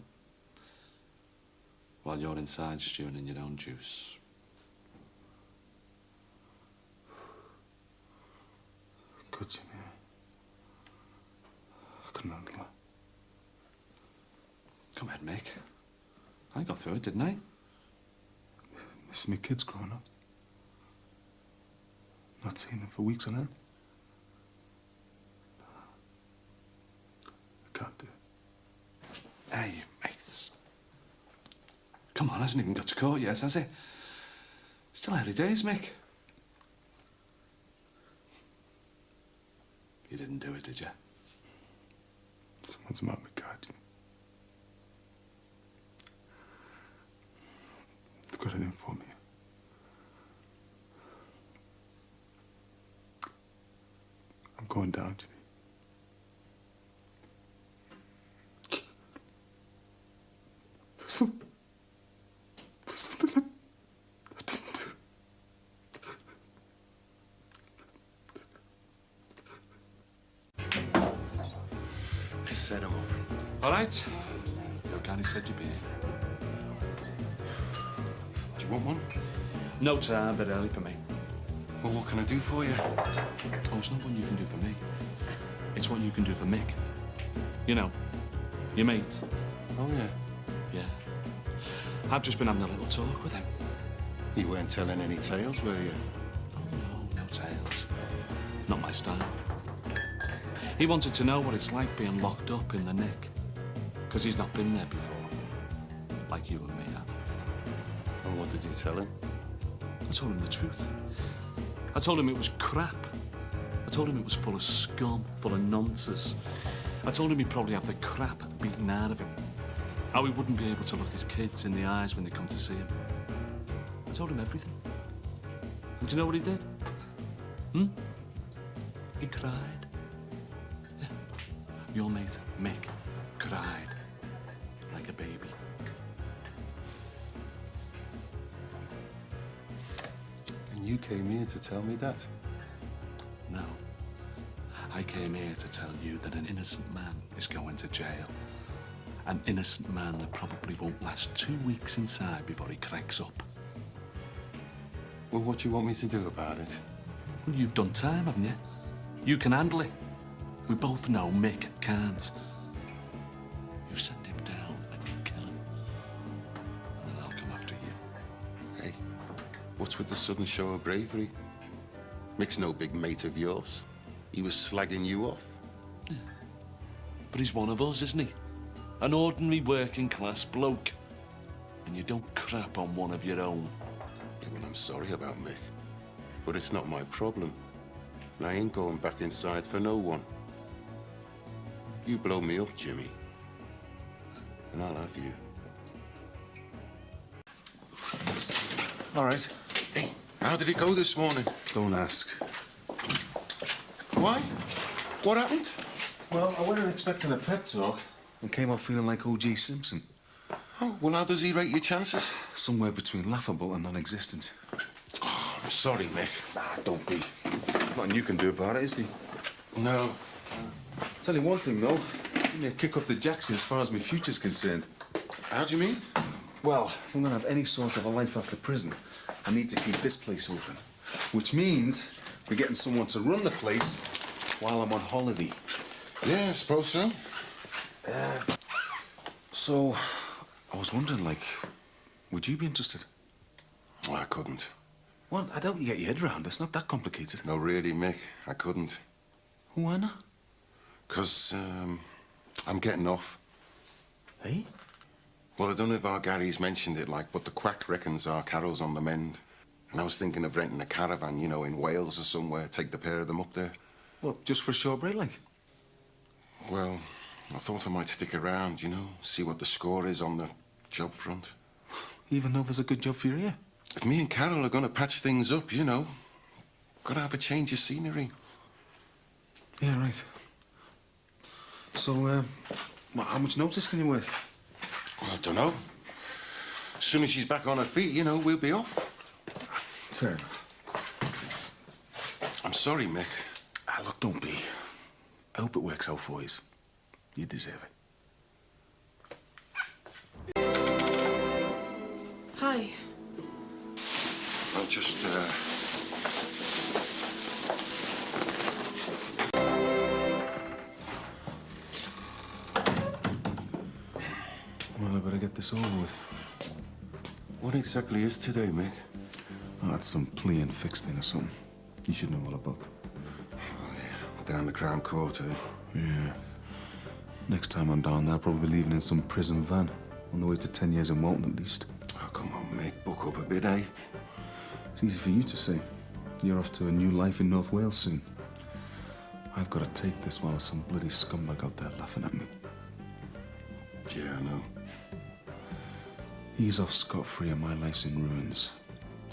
While you're inside stewing in your own juice. Good, Jimmy. I couldn't handle that. Come ahead, Mick. I got through it, didn't I? Miss my kids growing up. Not seen them for weeks on end. I can't do it. Hey, mates. Come on, hasn't even got to court yet, has he? Still early days, Mick. You didn't do it, did you? Someone's marked my card. They've got it in for me. I'm going down, Jimmy. There's something I didn't do. Set him up. All right. Your Granny said you'd be here. Do you want one? No, sir, a bit early for me. Well, what can I do for you? Oh, it's not what you can do for me. It's what you can do for Mick. You know, your mate. Oh, yeah? Yeah. I've just been having a little talk with him. You weren't telling any tales, were you? Oh, no tales. Not my style. He wanted to know what it's like being locked up in the Nick. Because he's not been there before. Like you and me have. And what did you tell him? I told him the truth. I told him it was crap. I told him it was full of scum, full of nonsense. I told him he'd probably have the crap beaten out of him. How he wouldn't be able to look his kids in the eyes when they come to see him. I told him everything. And do you know what he did? He cried. Yeah. Your mate, Mick, cried like a baby. And you came here to tell me that? No. I came here to tell you that an innocent man is going to jail. An innocent man that probably won't last 2 weeks inside before he cracks up. Well, what do you want me to do about it? Well, you've done time, haven't you? You can handle it. We both know Mick can't. You send him down and you kill him. And then I'll come after you. Hey, what's with the sudden show of bravery? Mick's no big mate of yours. He was slagging you off. Yeah. But he's one of us, isn't he? An ordinary working-class bloke. And you don't crap on one of your own. Yeah, well, I'm sorry about Mick. But it's not my problem. And I ain't going back inside for no one. You blow me up, Jimmy. And I'll have you. All right. Hey, how did it go this morning? Don't ask. Why? What happened? Well, I wasn't expecting a pep talk and came off feeling like O.J. Simpson. Oh, well, how does he rate your chances? Somewhere between laughable and non-existent. Oh, I'm sorry, Mick. Nah, don't be. There's nothing you can do about it, is there? No. Tell you one thing, though. Give me a kick up the jacksie as far as my future's concerned. How do you mean? Well, if I'm going to have any sort of a life after prison, I need to keep this place open. Which means we're getting someone to run the place while I'm on holiday. Yeah, I suppose so. So, I was wondering, like, would you be interested? Oh, I couldn't. Well, I don't get your head around. It's not that complicated. No, really, Mick, I couldn't. Why not? 'Cause, I'm getting off. Hey? Well, I don't know if our Gary's mentioned it, like, but the quack reckons our Carol's on the mend. And I was thinking of renting a caravan, you know, in Wales or somewhere, take the pair of them up there. Well, just for a short break, like? Well, I thought I might stick around, you know, see what the score is on the job front. Even though there's a good job for you here? If me and Carol are going to patch things up, you know, gotta have a change of scenery. Yeah, right. So, how much notice can you work? Well, I don't know. As soon as she's back on her feet, you know, we'll be off. Fair enough. I'm sorry, Mick. Ah, look, don't be. I hope it works out for you. You deserve it. Hi. I'll just, this over with. What exactly is today, Mick? Oh, that's some plea and fix thing or something. You should know all about. Oh, yeah. Down the Crown Court, eh? Yeah. Next time I'm down there, I'll probably be leaving in some prison van. On the way to 10 years in Walton, at least. Oh, come on, Mick. Buck up a bit, eh? It's easy for you to say. You're off to a new life in North Wales soon. I've got to take this while there's some bloody scumbag out there laughing at me. Yeah, I know. He's off scot-free and my life's in ruins.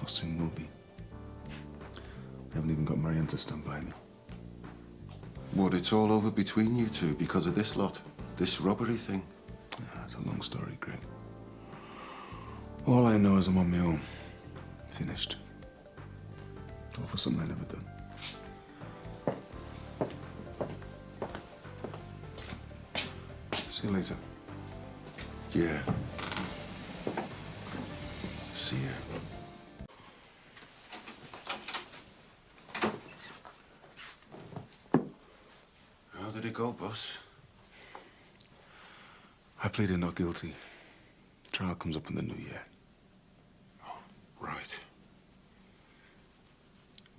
Or soon will be. I haven't even got Marianne to stand by me. What, it's all over between you two because of this lot? This robbery thing? It's a long story, Greg. All I know is I'm on my own. Finished. All for something I never done. See you later. Yeah. See ya. How did it go, boss? I pleaded not guilty. Trial comes up in the new year. Right.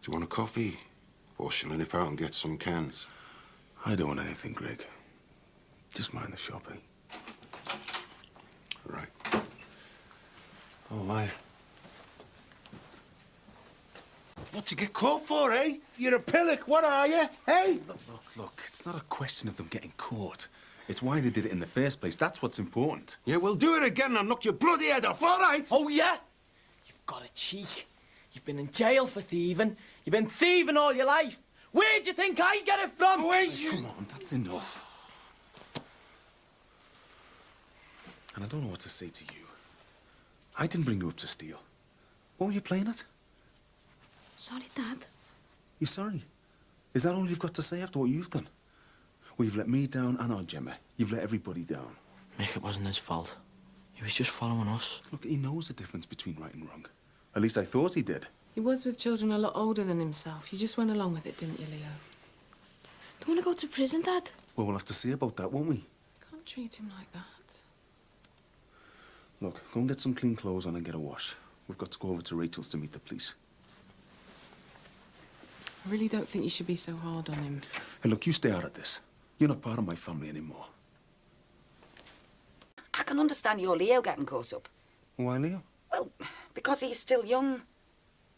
Do you want a coffee? Or shall I nip out and get some cans? I don't want anything, Greg. Just mind the shop, eh? Right. Oh, my. What you get caught for, eh? You're a pillock, what are you? Hey? Look, it's not a question of them getting caught. It's why they did it in the first place. That's what's important. Yeah, we'll do it again and I'll knock your bloody head off, all right? Oh, yeah? You've got a cheek. You've been in jail for thieving. You've been thieving all your life. Where'd you think I get it from? Come on, that's enough. And I don't know what to say to you. I didn't bring you up to steal. What were you playing at? Sorry, Dad. You're sorry? Is that all you've got to say after what you've done? Well, you've let me down and our Gemma. You've let everybody down. Mick, it wasn't his fault. He was just following us. Look, he knows the difference between right and wrong. At least I thought he did. He was with children a lot older than himself. You just went along with it, didn't you, Leo? Don't want to go to prison, Dad. Well, we'll have to see about that, won't we? Can't treat him like that. Look, go and get some clean clothes on and get a wash. We've got to go over to Rachel's to meet the police. I really don't think you should be so hard on him. Hey, look, you stay out of this. You're not part of my family anymore. I can understand your Leo getting caught up. Why, Leo? Well, because he's still young.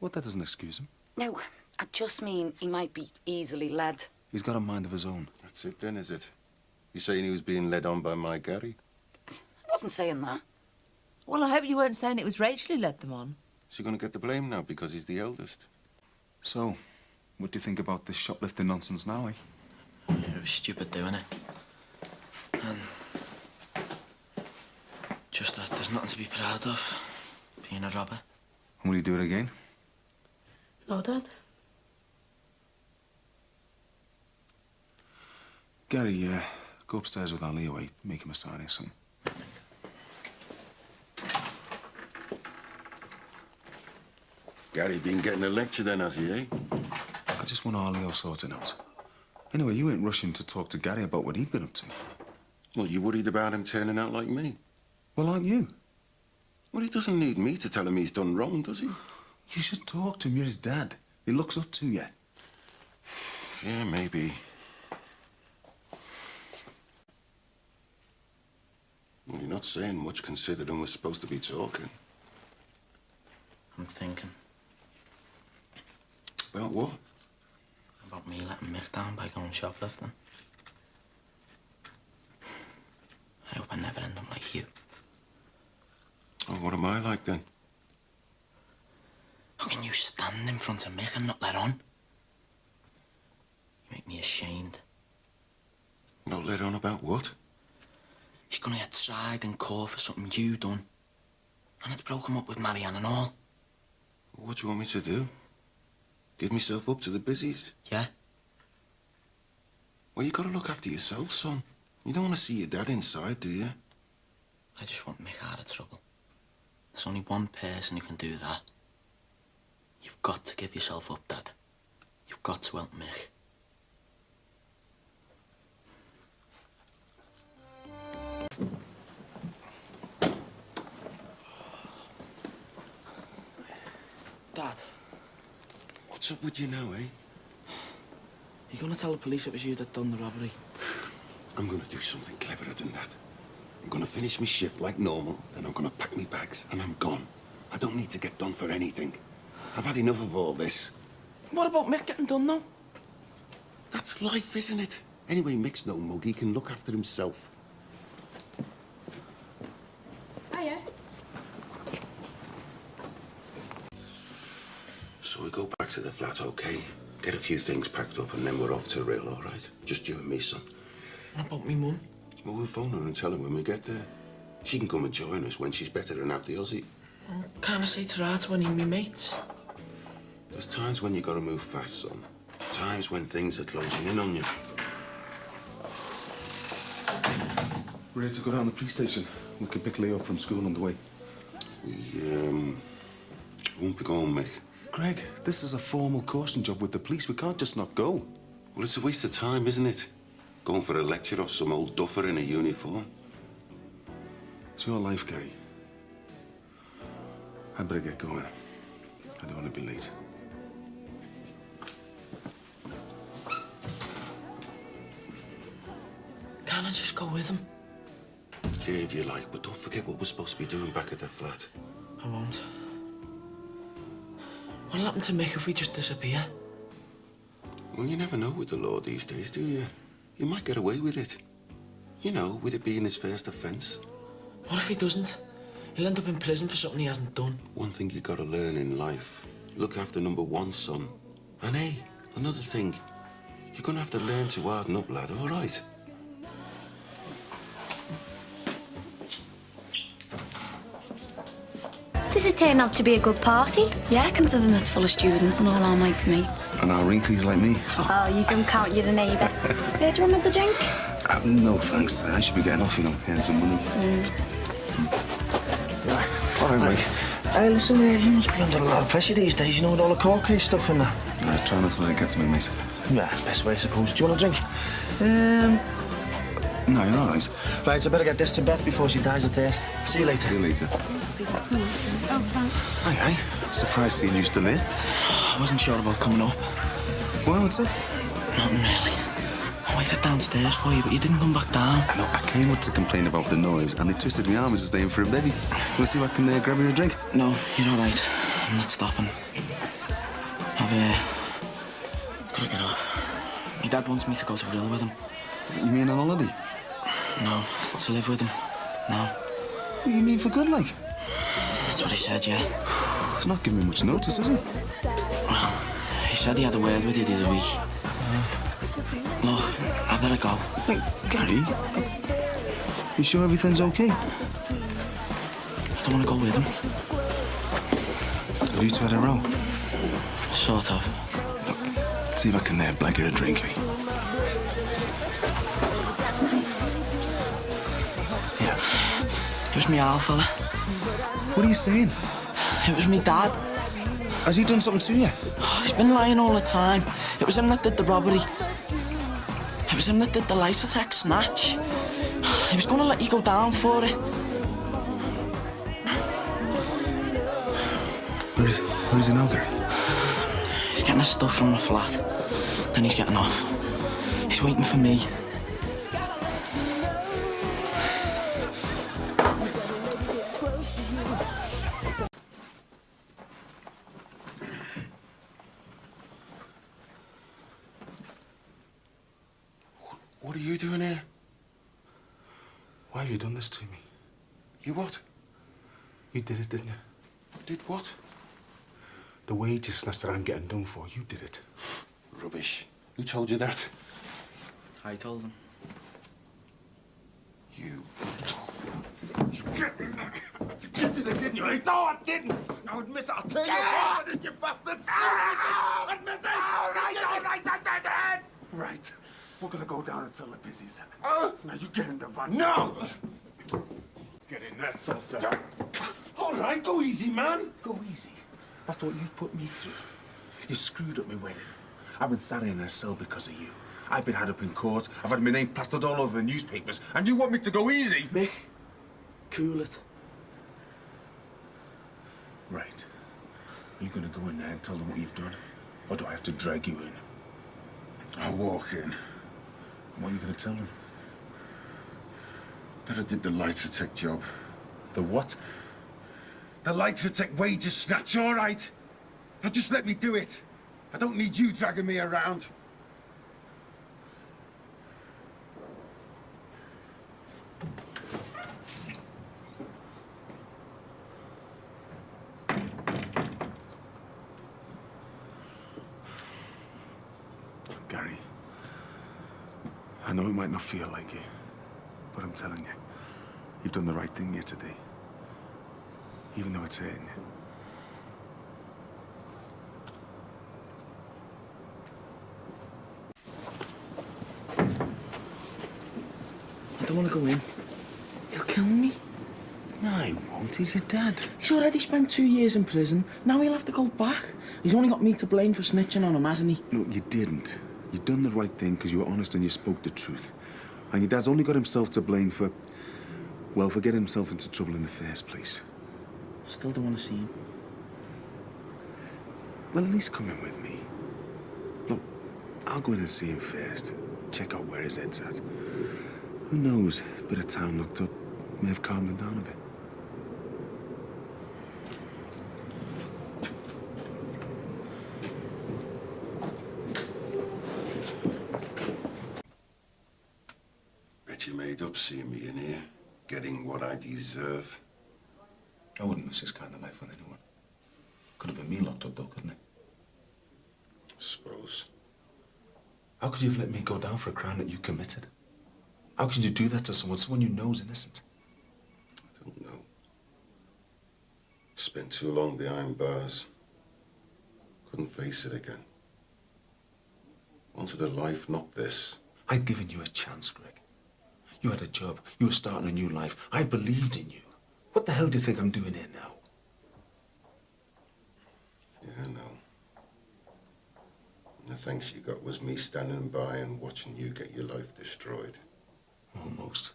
Well, that doesn't excuse him. No, I just mean he might be easily led. He's got a mind of his own. That's it then, is it? You saying he was being led on by my Gary? I wasn't saying that. Well, I hope you weren't saying it was Rachel who led them on. Is he going to get the blame now because he's the eldest? So, what do you think about this shoplifting nonsense now, eh? It was stupid doing it. And just that there's nothing to be proud of, being a robber. Will you do it again? No, Dad. Gary, go upstairs with our Leo, eh? Make him a sign or something. Gary been getting a lecture then, has he, eh? I just want our Leo sorting out. Anyway, you ain't rushing to talk to Gary about what he'd been up to. Well, you worried about him turning out like me? Well, aren't you? Well, he doesn't need me to tell him he's done wrong, does he? You should talk to him. You're his dad. He looks up to you. Yeah, maybe. Well, you're not saying much considering we're supposed to be talking. I'm thinking. About what? About me letting Mick down by going shoplifting. I hope I never end up like you. Oh, what am I like then? How can you stand in front of Mick and not let on? You make me ashamed. Not let on about what? He's gonna get tried in court for something you done. And it's broke him up with Marianne and all. What do you want me to do? Give myself up to the busies? Yeah? Well, you gotta look after yourself, son. You don't want to see your dad inside, do you? I just want Mick out of trouble. There's only one person who can do that. You've got to give yourself up, Dad. You've got to help Mick. Dad? What's up with you now, eh? You gonna tell the police it was you that done the robbery? I'm gonna do something cleverer than that. I'm gonna finish my shift like normal, then I'm gonna pack my bags and I'm gone. I don't need to get done for anything. I've had enough of all this. What about Mick getting done now? That's life, isn't it? Anyway, Mick's no mug. He can look after himself. Hiya. So we go back to the flat, okay? Get a few things packed up and then we're off to Rill, all right? Just you and me, son. What about me mum? Well, we'll phone her and tell her when we get there. She can come and join us when she's better than out the Aussie. Can't I say to her to any of me mates? There's times when you gotta move fast, son. Times when things are closing in on you. Ready to go down to the police station? We can pick Leo up from school on the way. We won't be going, Mick. Greg, this is a formal caution job with the police. We can't just not go. Well, it's a waste of time, isn't it? Going for a lecture off some old duffer in a uniform. It's your life, Gary. I better get going. I don't want to be late. Can I just go with him? Yeah, if you like, but don't forget what we're supposed to be doing back at the flat. I won't. What'll happen to Mick if we just disappear? Well, you never know with the law these days, do you? You might get away with it. You know, with it being his first offence. What if he doesn't? He'll end up in prison for something he hasn't done. One thing you gotta learn in life. Look after number one, son. And hey, another thing. You're gonna have to learn to harden up, lad, all right? This is turning out to be a good party. Yeah, considering it's full of students and all our mates' mates. And our wrinklies like me. Oh, you don't count, you're a neighbour. Do you want another drink? No, thanks. I should be getting off, you know, earn some money. All right, Mike. Hey, listen, you must be under a lot of pressure these days, you know, with all the court case stuff and that. Try not to let it get to me, mate. Yeah, best way, I suppose. Do you want a drink? No, you're all right. Right, I better get this to bed before she dies of thirst. See you later. See you later. That's me. Oh, thanks. Aye. Surprised seeing you still here. I wasn't sure about coming up. Well, what's up? Nothing really. I waited downstairs for you, but you didn't come back down. I know, I came up to complain about the noise, and they twisted my arm as I was staying for a baby. Wanna see if I can grab you a drink? No, you're all right. I'm not stopping. I've gotta get off. My dad wants me to go to Rill with him. You mean on holiday? No, to live with him. No. What do you mean for good, like? That's what he said, yeah. He's not giving me much notice, is he? Well, he said he had a word with you the other week. Look, I better go. Hey, Gary, you sure everything's okay? I don't want to go with him. Have you two had a row? Sort of. Look, see if I can blag her a drink, eh? It was me owl fella. What are you saying? It was me dad. Has he done something to you? He's been lying all the time. It was him that did the robbery. It was him that did the light attack snatch. He was gonna let you go down for it. Where is he now, Gary? He's getting his stuff from the flat. Then he's getting off. He's waiting for me. What are you doing here? Why have you done this to me? You what? You did it, didn't you? Did what? The wages snatch that I'm getting done for, you did it. Rubbish. Who told you that? I told him. You. You did it, didn't you? No, I didn't. Now admit it. I'll tell you what it is, you bastard. Admit it. All right, I did it. Right. We're gonna go down and tell the busies. Oh. Now you get in the van. No. Get in there, Salter. All right, go easy, man. Go easy. After what you've put me through. You screwed up my wedding. I've been sat in a cell because of you. I've been had up in court. I've had my name plastered all over the newspapers. And you want me to go easy? Mick, cool it. Right. Are you going to go in there and tell them what you've done? Or do I have to drag you in? I'll walk in. What are you going to tell them? That I did the lie detector job. The what? The lie detector wages snatch, all right? Now just let me do it. I don't need you dragging me around. Gary, I know it might not feel like it, but I'm telling you, you've done the right thing here today. Even though it's hurting you. I don't want to go in. He'll kill me. No, he won't. He's your dad. He's already spent 2 years in prison. Now he'll have to go back. He's only got me to blame for snitching on him, hasn't he? No, you didn't. You done the right thing because you were honest and you spoke the truth. And your dad's only got himself to blame for, well, for getting himself into trouble in the first place. I still don't want to see him. Well, at least come in with me. Look, I'll go in and see him first. Check out where his head's at. Who knows? A bit of time locked up may have calmed him down a bit. Bet you made up seeing me in here, getting what I deserve. I wouldn't miss this kind of life with anyone. Could have been me locked up, though, couldn't it? I suppose. How could you have let me go down for a crime that you committed? How could you do that to someone you know is innocent? I don't know. Spent too long behind bars. Couldn't face it again. Wanted a life, not this. I'd given you a chance, Greg. You had a job. You were starting a new life. I believed in you. What the hell do you think I'm doing here now? Yeah, I know. And the thanks you got was me standing by and watching you get your life destroyed. Almost.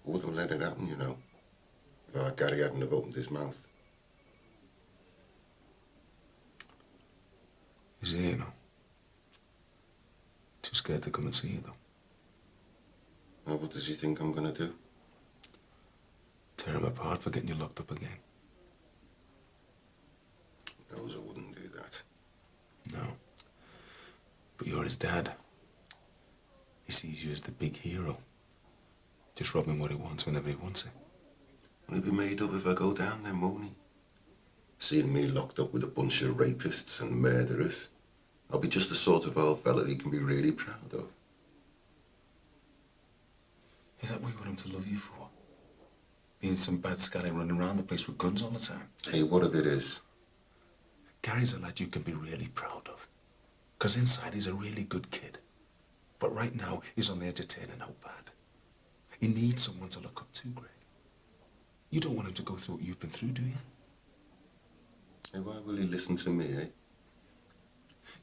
I wouldn't have let it happen, you know, if our Gary hadn't have opened his mouth. He's here, you know. Too scared to come and see you, though. Well, what does he think I'm gonna do? Tear him apart for getting you locked up again. He knows I wouldn't do that. No. But you're his dad. He sees you as the big hero. Just rob him what he wants whenever he wants it. Will he be made up if I go down there, won't he? Seeing me locked up with a bunch of rapists and murderers, I'll be just the sort of old fella he can be really proud of. Is that what you want him to love you for? Being some bad scally running around the place with guns all the time? Hey, what if it is? Gary's a lad you can be really proud of. Because inside he's a really good kid. But right now, he's on the edge of turning out bad. He needs someone to look up to, Greg. You don't want him to go through what you've been through, do you? Hey, why will he listen to me, eh?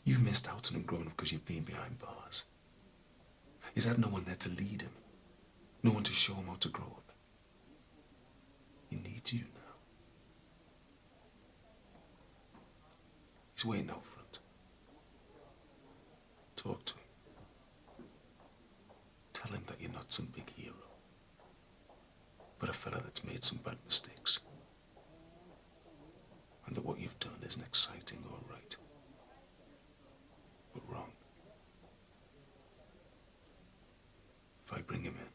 You missed out on him growing up because you've been behind bars. He's had no one there to lead him. No one to show him how to grow up. He needs you now. He's waiting out front. Talk to him. Tell him that you're not some big hero, but a fella that's made some bad mistakes. And that what you've done isn't exciting or right, but wrong. If I bring him in,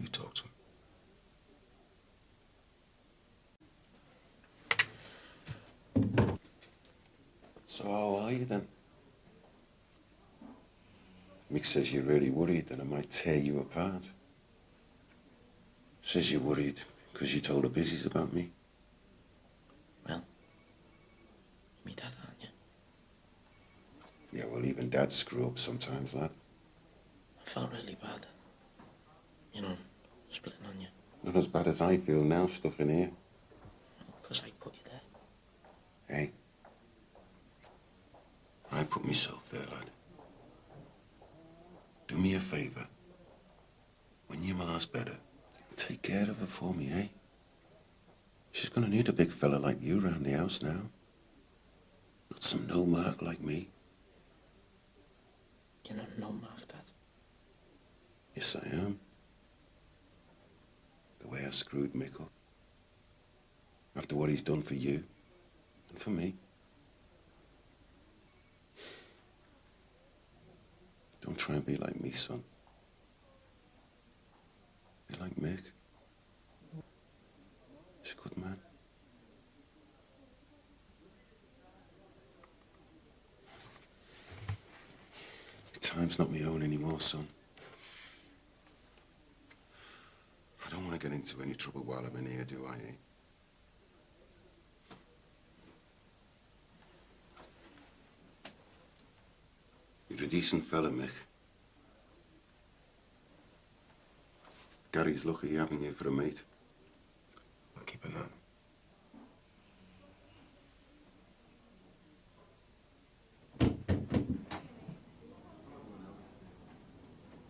you talk to him. So how are you then? Mick says you're really worried that I might tear you apart. Says you're worried because you told the busies about me. Well, me dad, aren't you? Yeah, well, even dads screw up sometimes, lad. I felt really bad. You know, splitting on you. Not as bad as I feel now, stuck in here. Because I put you there. Hey, I put myself there, lad. Do me a favour. When your ma's better, take care of her for me, eh? She's gonna need a big fella like you round the house now. Not some no-mark like me. You're not no-mark, Dad. Yes, I am. The way I screwed Mick up. After what he's done for you and for me. Don't try and be like me, son. Be like Mick. He's a good man. Time's not my own anymore, son. I don't want to get into any trouble while I'm in here, do I, eh? You're a decent fella, Mick. Gary's lucky having you for a mate. I'll keep an eye on him.